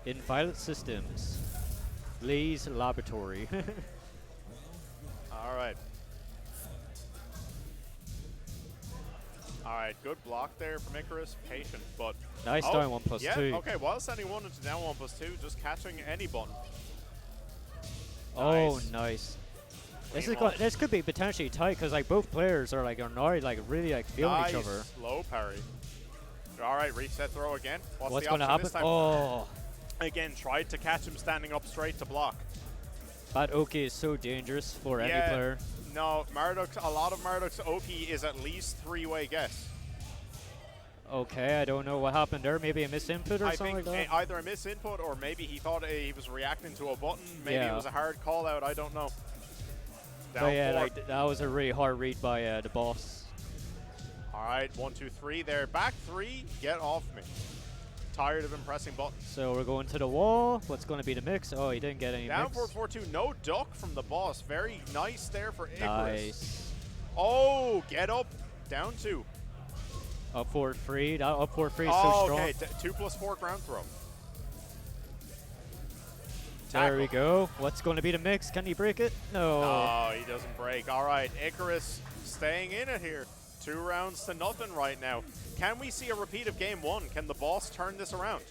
S2: In Violet Systems. Lee's Laboratory.
S1: Alright. Alright, good block there from Icarus. Patient, but...
S2: Nice down 1+2.
S1: Yeah, okay, while sending 1 into down 1+2, just catching any button.
S2: Oh, nice. This could be potentially tight, because like both players are now like really like feeling each other.
S1: Low parry. All right, reset throw again.
S2: What's going to happen? Oh.
S1: Again, tried to catch him standing up straight to block.
S2: That Oki is so dangerous for any player.
S1: No, a lot of Marduk's Oki is at least 3-way guess.
S2: Okay, I don't know what happened there. Maybe a misinput or something like that?
S1: I think either a misinput or maybe he thought he was reacting to a button. Maybe it was a hard call out. I don't know.
S2: But yeah, like, that was a really hard read by the boss.
S1: All right, 1, 2, 3 there. Back 3, get off me. Tired of him pressing buttons.
S2: So we're going to the wall. What's going to be the mix? Oh, he didn't get any
S1: down
S2: mix.
S1: Down forward 4-2. No duck from the boss. Very nice there for Icarus.
S2: Nice.
S1: Oh, get up. Down 2.
S2: Up forward 3. That up forward 3 is so strong.
S1: Okay, 2+4 ground throw.
S2: There we go. What's going to be the mix? Can he break it? No.
S1: Oh, he doesn't break. All right, Icarus staying in it here. 2 rounds to nothing right now. Can we see a repeat of game 1? Can the boss turn this around?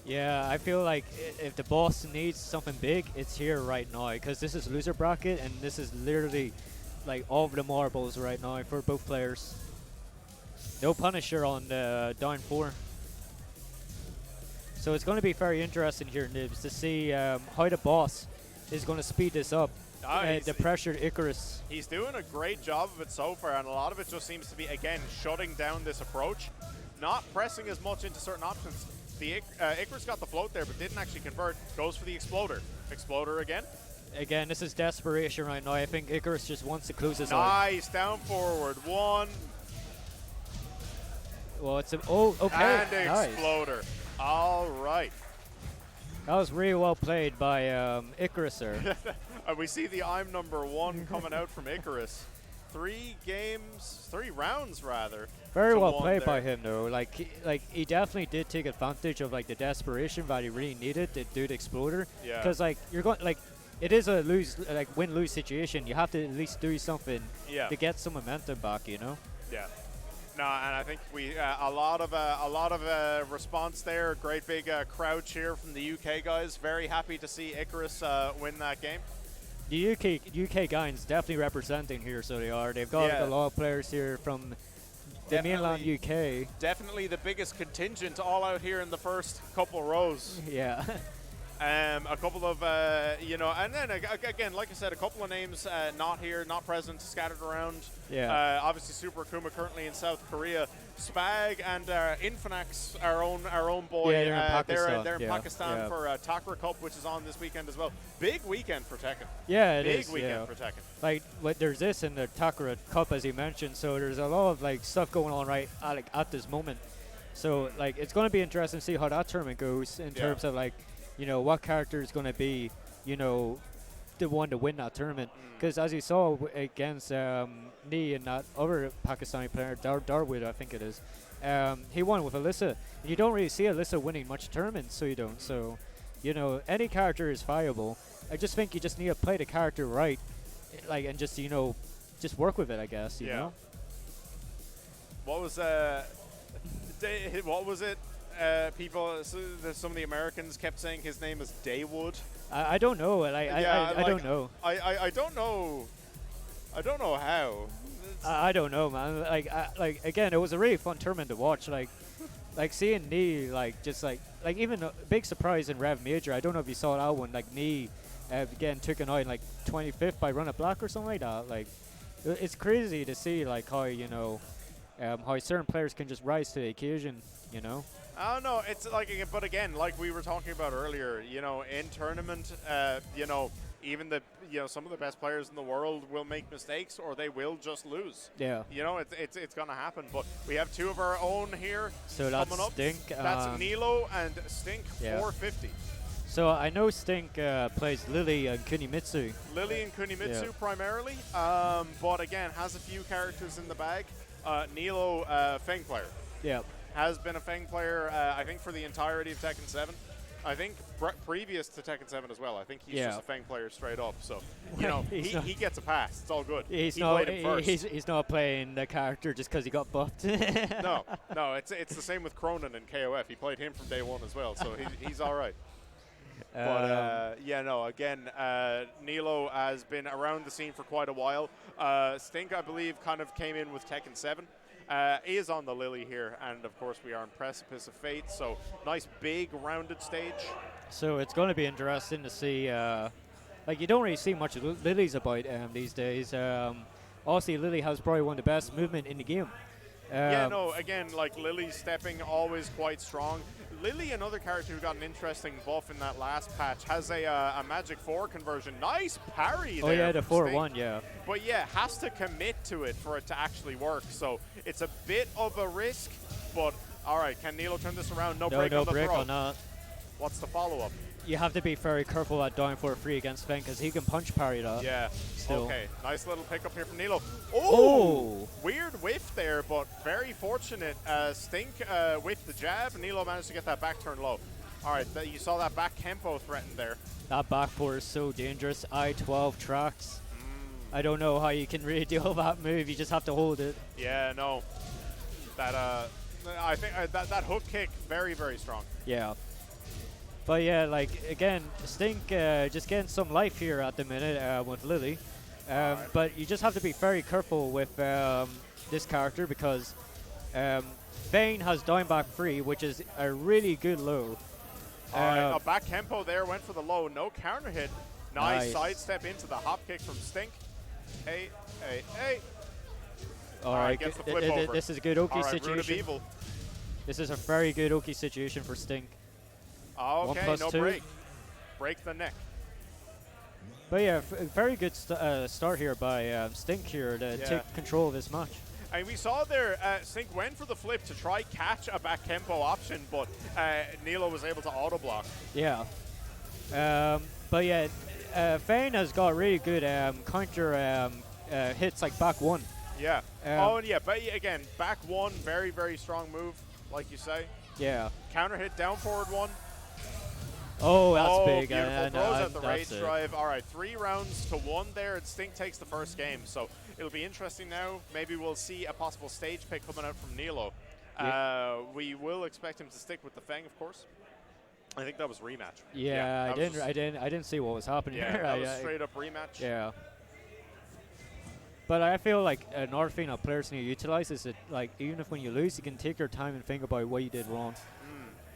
S2: Yeah, I feel like if the boss needs something big, it's here right now, because this is loser bracket, and this is literally like all of the marbles right now for both players. No Punisher on down 4. So it's going to be very interesting here, Nibs, to see how the boss is going to speed this up. The pressured Icarus.
S1: He's doing a great job of it so far, and a lot of it just seems to be, again, shutting down this approach, not pressing as much into certain options. The Icarus got the float there, but didn't actually convert. Goes for the Exploder. Exploder again.
S2: Again, this is desperation right now. I think Icarus just wants to close this out.
S1: Nice, down forward 1.
S2: Well, it's okay.
S1: And Exploder. Nice. All right.
S2: That was really well played by Icarus there.
S1: We see the I'm number 1 coming out from Icarus. 3 rounds rather.
S2: Very well played by him though. Like he definitely did take advantage of like the desperation that he really needed to do the Exploder.
S1: Yeah.
S2: Because like you're going it is a win-lose situation. You have to at least do something to get some momentum back. You know.
S1: Yeah. No, and I think we a lot of response there. Great big crowd cheer from the UK guys. Very happy to see Icarus win that game.
S2: The UK guys definitely representing here, so they are. They've got a lot of players here from the mainland UK.
S1: Definitely the biggest contingent all out here in the first couple rows.
S2: Yeah.
S1: A couple of, and then again, like I said, a couple of names not here, not present, scattered around.
S2: Yeah.
S1: Obviously, Super Akuma currently in South Korea. Spag and Infinax, our own boy.
S2: Yeah, they're in Pakistan.
S1: They're in Pakistan for Takra Cup, which is on this weekend as well. Big weekend for Tekken.
S2: Yeah, it is.
S1: Big weekend for Tekken.
S2: Like, there's this in the Takara Cup, as you mentioned. So there's a lot of like stuff going on right at this moment. So like, it's going to be interesting to see how that tournament goes in terms of like, you know, what character is going to be you know, the one to win that tournament. Because as you saw against Nee and that other Pakistani player, Darwood, I think it is, he won with Alyssa. And you don't really see Alyssa winning much tournaments, so you don't. So, you know, any character is viable. I just think you just need to play the character right, like, and just, you know, just work with it, I guess, you know?
S1: What was what was it? People, some of the Americans kept saying his name is Daywood.
S2: I don't know. I don't know.
S1: I don't know. I don't know how.
S2: I don't know, man. Like again, it was a really fun tournament to watch. Like seeing Nee, just even a big surprise in Rev Major. I don't know if you saw that one. Like Nee, again took an out in like 25th by Run a Black or something like that. Like it's crazy to see like how how certain players can just rise to the occasion. You know.
S1: I don't know. It's like, but again, like we were talking about earlier, you know, in tournament, you know, even some of the best players in the world will make mistakes or they will just lose.
S2: Yeah.
S1: You know, it's gonna happen. But we have two of our own here.
S2: So that's
S1: coming up.
S2: Stink.
S1: That's Nilo and Stink 450.
S2: So I know Stink plays Lily and Kunimitsu.
S1: Lily and Kunimitsu primarily, but again has a few characters in the bag. Nilo, Feng player.
S2: Yeah.
S1: Has been a Feng player, I think, for the entirety of Tekken 7. I think previous to Tekken 7 as well. I think he's just a Feng player straight up. So, you know, he gets a pass. It's all good.
S2: He's not playing the character just because he got buffed.
S1: No, it's the same with Cronin and KOF. He played him from day one as well, so he's all right. But, again, Nilo has been around the scene for quite a while. Stink, I believe, kind of came in with Tekken 7. Is on the Lily here, and of course we are on Precipice of Fate, so nice big rounded stage.
S2: So it's going to be interesting to see, like you don't really see much of Lily's about these days. Obviously Lily has probably one of the best movement in the game.
S1: Again, like Lily stepping always quite strong. Lily, another character who got an interesting buff in that last patch, has a Magic 4 conversion. Nice parry there.
S2: Oh yeah, the 4-1, yeah.
S1: But yeah, has to commit to it for it to actually work. So it's a bit of a risk, but all right, can Nilo turn this around? No break on the throw.
S2: On that.
S1: What's the follow-up?
S2: You have to be very careful at down for free against Feng because he can punch parry that.
S1: Yeah.
S2: Still.
S1: Okay. Nice little pickup here from Nilo.
S2: Oh!
S1: Weird whiff there, but very fortunate. Stink with the jab. Nilo managed to get that back turn low. All right. You saw that back Kempo threatened there.
S2: That back four is so dangerous. I-12 tracks. I don't know how you can really deal with that move. You just have to hold it.
S1: Yeah, no. That I think that hook kick very, very strong.
S2: Yeah. But yeah, like again, Stink just getting some life here at the minute with Lily. But you just have to be very careful with this character because Vayne has down back free, which is a really good low.
S1: Alright, a back Kempo there, went for the low, no counter hit. Nice sidestep into the hop kick from Stink. Hey.
S2: Alright,
S1: gets the flip over.
S2: This is a good Oki situation.
S1: Root of Evil.
S2: This is a very good Oki situation for Stink.
S1: Okay, no break. Break the neck.
S2: But yeah, very good start here by Stink here to take control of this match.
S1: And we saw there, Stink went for the flip to try catch a back Kempo option, but Nilo was able to auto block.
S2: Yeah. But yeah, Vayne has got really good counter hits like back one.
S1: Yeah. But again, back one, very, very strong move, like you say.
S2: Yeah.
S1: Counter hit, down forward one.
S2: Oh, that's big.
S1: Beautiful. Throws out the rage drive. All right, 3 rounds to 1 there, and Stink takes the first game. So it'll be interesting now. Maybe we'll see a possible stage pick coming out from Nilo. Yeah. We will expect him to stick with the Feng, of course. I think that was rematch.
S2: Yeah, I didn't see what was happening there.
S1: That was straight up rematch.
S2: Yeah. But I feel like another thing that players need to utilize is that, like, even if when you lose, you can take your time and think about what you did wrong.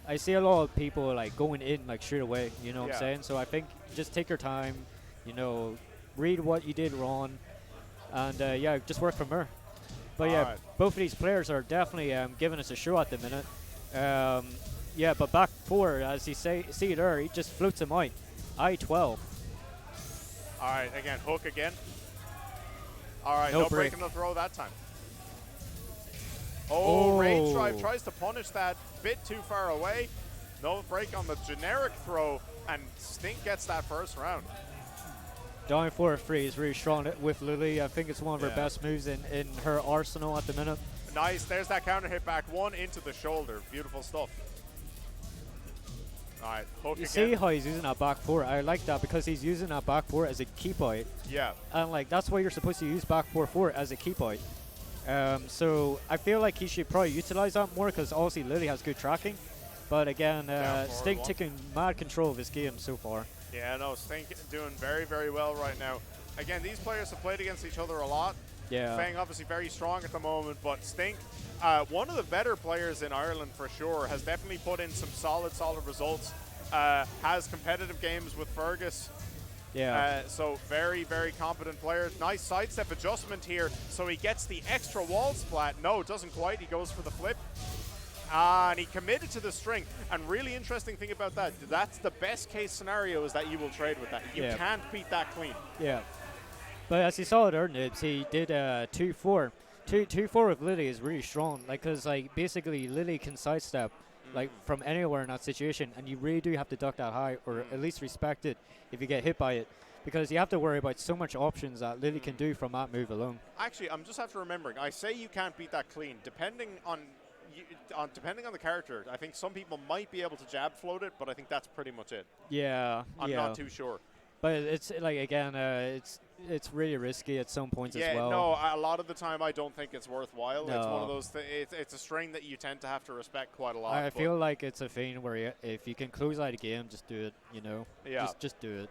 S2: I see a lot of people like going in like straight away, you know what I'm saying? So I think just take your time, you know, read what you did wrong, and just work from there. But both of these players are definitely giving us a show at the minute. But back four, as you see there, he just floats him out. I-12.
S1: All right, again, hook again. All right, no break in the throw that time. Oh, rage drive tries to punish that, bit too far away. No break on the generic throw, and Stink gets that first round.
S2: Down 4-3 is really strong with Lily. I think it's one of her best moves in her arsenal at the minute.
S1: Nice. There's that counter hit back. One into the shoulder. Beautiful stuff. All right, hook
S2: You
S1: again.
S2: see how he's using that back four? I like that because he's using that back four as a keep out.
S1: Yeah.
S2: And like that's why you're supposed to use back 4-4 as a keep out. So I feel like he should probably utilize that more because obviously Lily has good tracking. But again, Stink taking mad control of his game so far.
S1: Yeah, no, Stink doing very, very well right now. Again, these players have played against each other a lot.
S2: Yeah.
S1: Fang obviously very strong at the moment, but Stink, one of the better players in Ireland for sure, has definitely put in some solid results. Has competitive games with Fergus.
S2: Yeah.
S1: So very, very competent player. Nice sidestep adjustment here, so he gets the extra wall splat. No, doesn't quite. He goes for the flip. And he committed to the string. And really interesting thing about that, that's the best case scenario, is that you will trade with that. You can't beat that clean.
S2: Yeah. But as you saw at our nibs, he did 2-4. 2-4 with Lily is really strong. Like, because like basically Lily can sidestep like from anywhere in that situation, and you really do have to duck that high, or at least respect it if you get hit by it, because you have to worry about so much options that Lily can do from that move alone.
S1: Actually, I'm just after remembering. I say you can't beat that clean, depending on the character. I think some people might be able to jab float it, but I think that's pretty much it.
S2: Yeah.
S1: I'm not too sure.
S2: But it's like again, it's really risky at some points as well.
S1: Yeah, no, a lot of the time I don't think it's worthwhile.
S2: No.
S1: It's one of those it's a string that you tend to have to respect quite a lot.
S2: I feel like it's a thing where if you can close out a game, just do it, you know.
S1: Yeah.
S2: Just do it.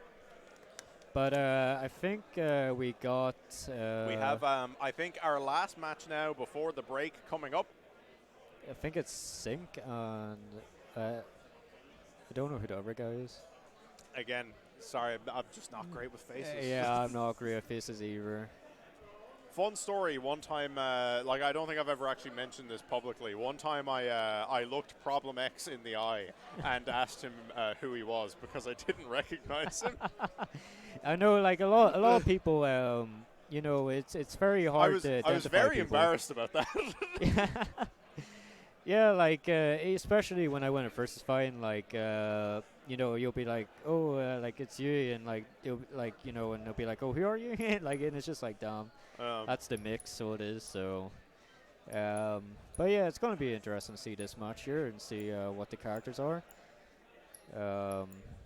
S2: But I think we got...
S1: we have, I think, our last match now before the break coming up.
S2: I think it's Sync, and I don't know who the other guy is.
S1: Again, sorry, I'm just not great with faces.
S2: Yeah, I'm not great with faces either.
S1: Fun story. One time, like I don't think I've ever actually mentioned this publicly. One time, I looked Problem X in the eye and asked him who he was because I didn't recognize him.
S2: I know, like a lot of people. You know, it's very hard to identify
S1: I was very
S2: people.
S1: embarrassed about that.
S2: Yeah, like especially when I went to Versus Fight, like you know, you'll be like, oh, like it's you, and like you'll like, you know, and they'll be like, oh, who are you? Like, and it's just like, damn, that's the mix, so it is. So, but yeah, it's gonna be interesting to see this match here and see what the characters are.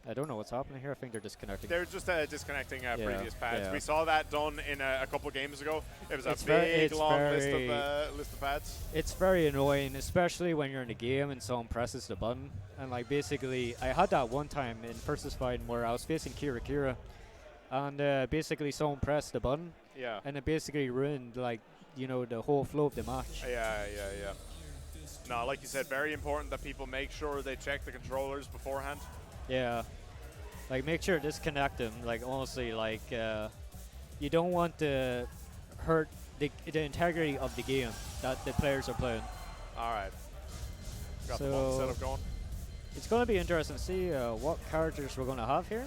S2: I don't know what's happening here. I think they're disconnecting.
S1: They're just disconnecting previous pads.
S2: Yeah.
S1: We saw that done in a couple games ago. It was
S2: It's
S1: a
S2: very-
S1: big, long list of pads.
S2: It's very annoying, especially when you're in the game and someone presses the button. And like basically, I had that one time in Versus Fight where I was facing Kira, and basically someone pressed the button.
S1: Yeah.
S2: And it basically ruined, like, you know, the whole flow of the match.
S1: Yeah. No, like you said, very important that people make sure they check the controllers beforehand.
S2: Yeah. Like, make sure to disconnect them. Like, honestly, like, you don't want to hurt the integrity of the game that the players are playing.
S1: All right. Got the
S2: So
S1: one setup going.
S2: it's going to be interesting to see what characters we're going to have here.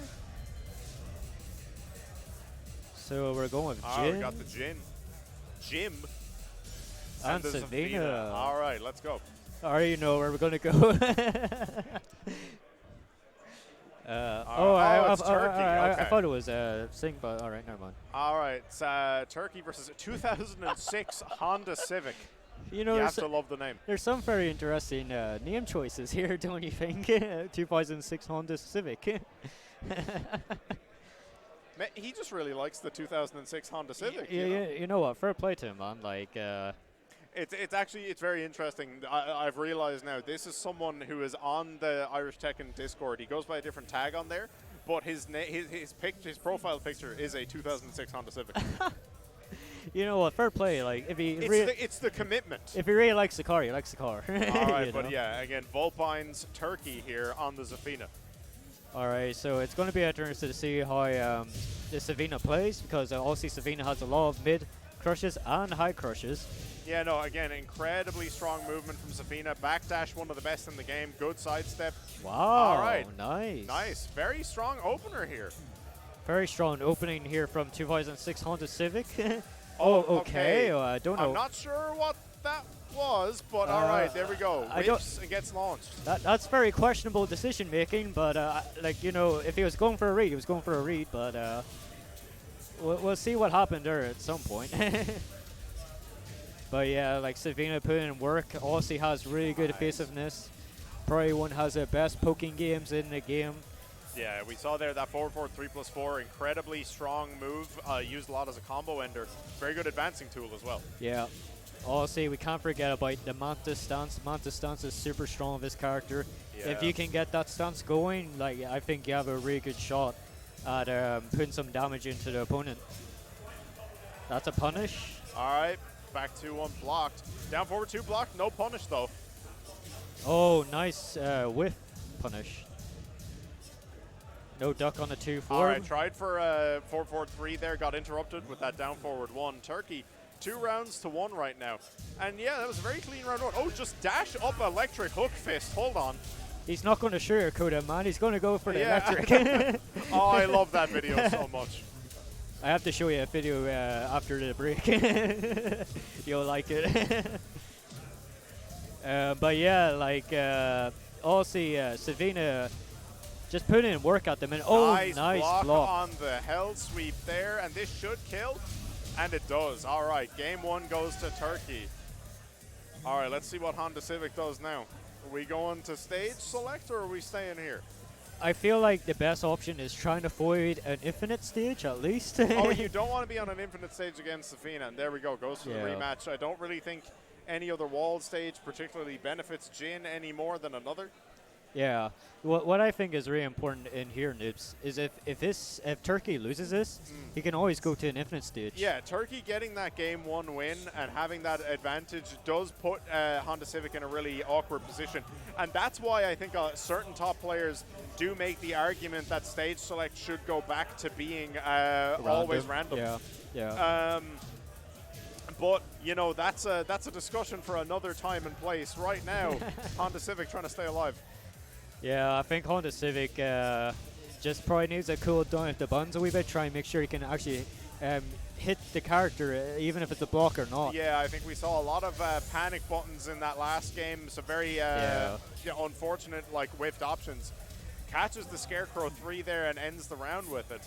S2: So we're going with Jin.
S1: We got the Jim.
S2: And
S1: the
S2: Savina.
S1: All right, let's go.
S2: I already know where we're going to go.
S1: It's Turkey.
S2: I
S1: Okay.
S2: thought it was Sync, but all right, never mind.
S1: All right, it's Turkey versus a 2006 Honda Civic.
S2: You know,
S1: You have to love the name.
S2: there's some very interesting name choices here, don't you think? 2006 Honda Civic.
S1: He just really likes the 2006 Honda Civic.
S2: Yeah, you know what? Fair play to him, man. Like,
S1: It's very interesting. I've realized now this is someone who is on the Irish Tekken Discord. He goes by a different tag on there, but his profile picture is a 2006 Honda Civic.
S2: you know what? Fair play. Like, if he
S1: It's the commitment.
S2: if he really likes the car, he likes the car.
S1: All right,
S2: you
S1: but
S2: know?
S1: yeah, again, Volpine's Turkey here on the Zafina.
S2: All right, so it's going to be interesting to see how the Savina plays, because obviously Savina has a lot of mid crushes and high crushes.
S1: Yeah, no, again, incredibly strong movement from Zafina. Backdash, one of the best in the game. Good sidestep.
S2: Wow.
S1: All right.
S2: Nice.
S1: Nice. Very strong opener here.
S2: Very strong opening here from 2006 Honda Civic.
S1: Oh,
S2: okay. I don't know.
S1: I'm not sure what that was, but all right, there we go.
S2: I
S1: Whips and gets launched.
S2: That's very questionable decision making, but like, you know, if he was going for a read, he was going for a read, but we'll see what happened there at some point. But yeah, like Savina put in work. Aussie has really good evasiveness. Probably one has the best poking games in the game.
S1: Yeah, we saw there that forward 3+4, incredibly strong move, used a lot as a combo ender. Very good advancing tool as well.
S2: Yeah. Also, we can't forget about the Mantis stance. Mantis stance is super strong of this character.
S1: Yeah.
S2: If you can get that stance going, like, I think you have a really good shot at putting some damage into the opponent. That's a punish.
S1: All right, back to one blocked. Down forward 2 blocked, no punish though.
S2: Oh, nice whiff punish. No duck on the 2 forward.
S1: All right, tried for 4-4-3 there, got interrupted with that down forward 1. Turkey, 2 rounds to 1 right now. And yeah, that was a very clean round 1. Oh, just dash up electric hook fist. Hold on.
S2: He's not going to sugarcoat it, man. He's going to go for the electric.
S1: Oh, I love that video so much.
S2: I have to show you a video after the break. You'll like it. But yeah, like, Aussie, Savina just put in work at the minute. Oh, nice block
S1: on the hell sweep there, and this should kill, and it does. All right, game 1 goes to Turkey. All right, let's see what Honda Civic does now. Are we going to stage select, or are we staying here?
S2: I feel like the best option is trying to avoid an infinite stage at least.
S1: Oh, you don't want to be on an infinite stage against Safina, and there we go, goes for the rematch. I don't really think any other wall stage particularly benefits Jin any more than another.
S2: Yeah, what I think is really important in here, Nibs, is if Turkey loses this, he can always go to an infinite stage.
S1: Yeah, Turkey getting that game 1 win and having that advantage does put Honda Civic in a really awkward position, and that's why I think certain top players do make the argument that stage select should go back to being always random.
S2: Yeah, yeah.
S1: But you know, that's a discussion for another time and place. Right now, Honda Civic trying to stay alive.
S2: Yeah, I think Honda Civic just probably needs to cool down the buttons a wee bit, try and make sure he can actually hit the character, even if it's a block or not.
S1: Yeah, I think we saw a lot of panic buttons in that last game, some very unfortunate, like, whiffed options. Catches the Scarecrow 3 there and ends the round with it.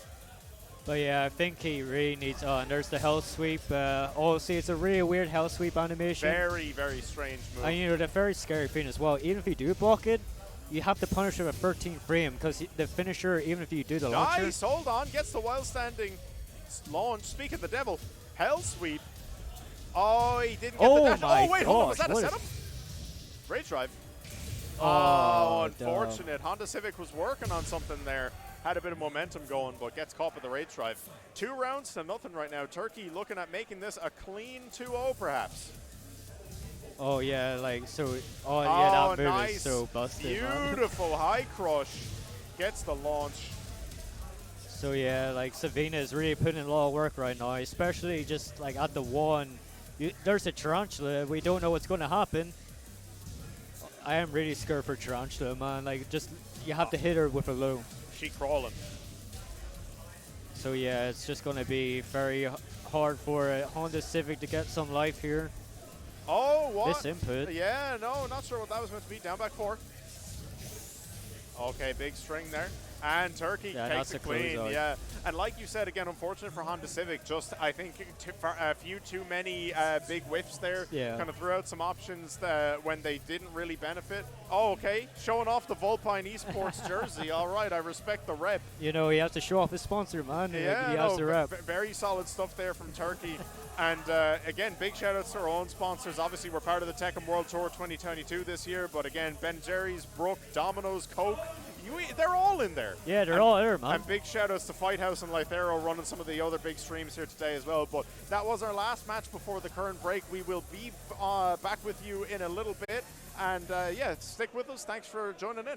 S2: But yeah, I think he really needs, and there's the hell sweep. Oh, see, it's a really weird hell sweep animation.
S1: Very, very strange move.
S2: And you know, the very scary thing as well, even if you do block it, you have to punish him at 13 frame, because the finisher, even if you do the launcher.
S1: Nice, hold on, gets the while standing launch. Speak of the devil, hell sweep. Oh, he didn't get the dash. Oh, wait, hold on, was that a setup? Rage drive. Oh, unfortunate. Honda Civic was working on something there. Had a bit of momentum going, but gets caught with the rage drive. 2 rounds to nothing right now. Turkey looking at making this a clean 2-0 perhaps.
S2: Oh yeah, like so. Oh yeah, that move
S1: nice.
S2: Is so busted.
S1: Beautiful high crush. Gets the launch.
S2: So yeah, like Savina is really putting in a lot of work right now, especially just like at the 1. There's a tarantula. We don't know what's going to happen. I am really scared for tarantula, man. Like, just you have to hit her with a low.
S1: She crawling.
S2: So yeah, it's just going to be very hard for Honda Civic to get some life here.
S1: Oh, what?
S2: This input.
S1: Yeah, no, not sure what that was meant to be. Down back 4. Okay, big string there. And Turkey takes it clean, yeah. And like you said, again, unfortunate for Honda Civic. Just, I think, a few too many big whiffs there.
S2: Yeah.
S1: Kind of threw out some options when they didn't really benefit. Oh, okay. Showing off the Volpine Esports jersey. All right, I respect the rep.
S2: You know, he has to show off his sponsor, man.
S1: Yeah,
S2: he has to rep.
S1: Very solid stuff there from Turkey. And again, big shout outs to our own sponsors. Obviously, we're part of the Tekken World Tour 2022 this year. But again, Ben Jerry's, Brook, Domino's, Coke. They're all in there.
S2: Yeah, they're all there, man.
S1: And big shout outs to Fight House and Lythero running some of the other big streams here today as well. But that was our last match before the current break. We will be back with you in a little bit. And yeah, stick with us. Thanks for joining in.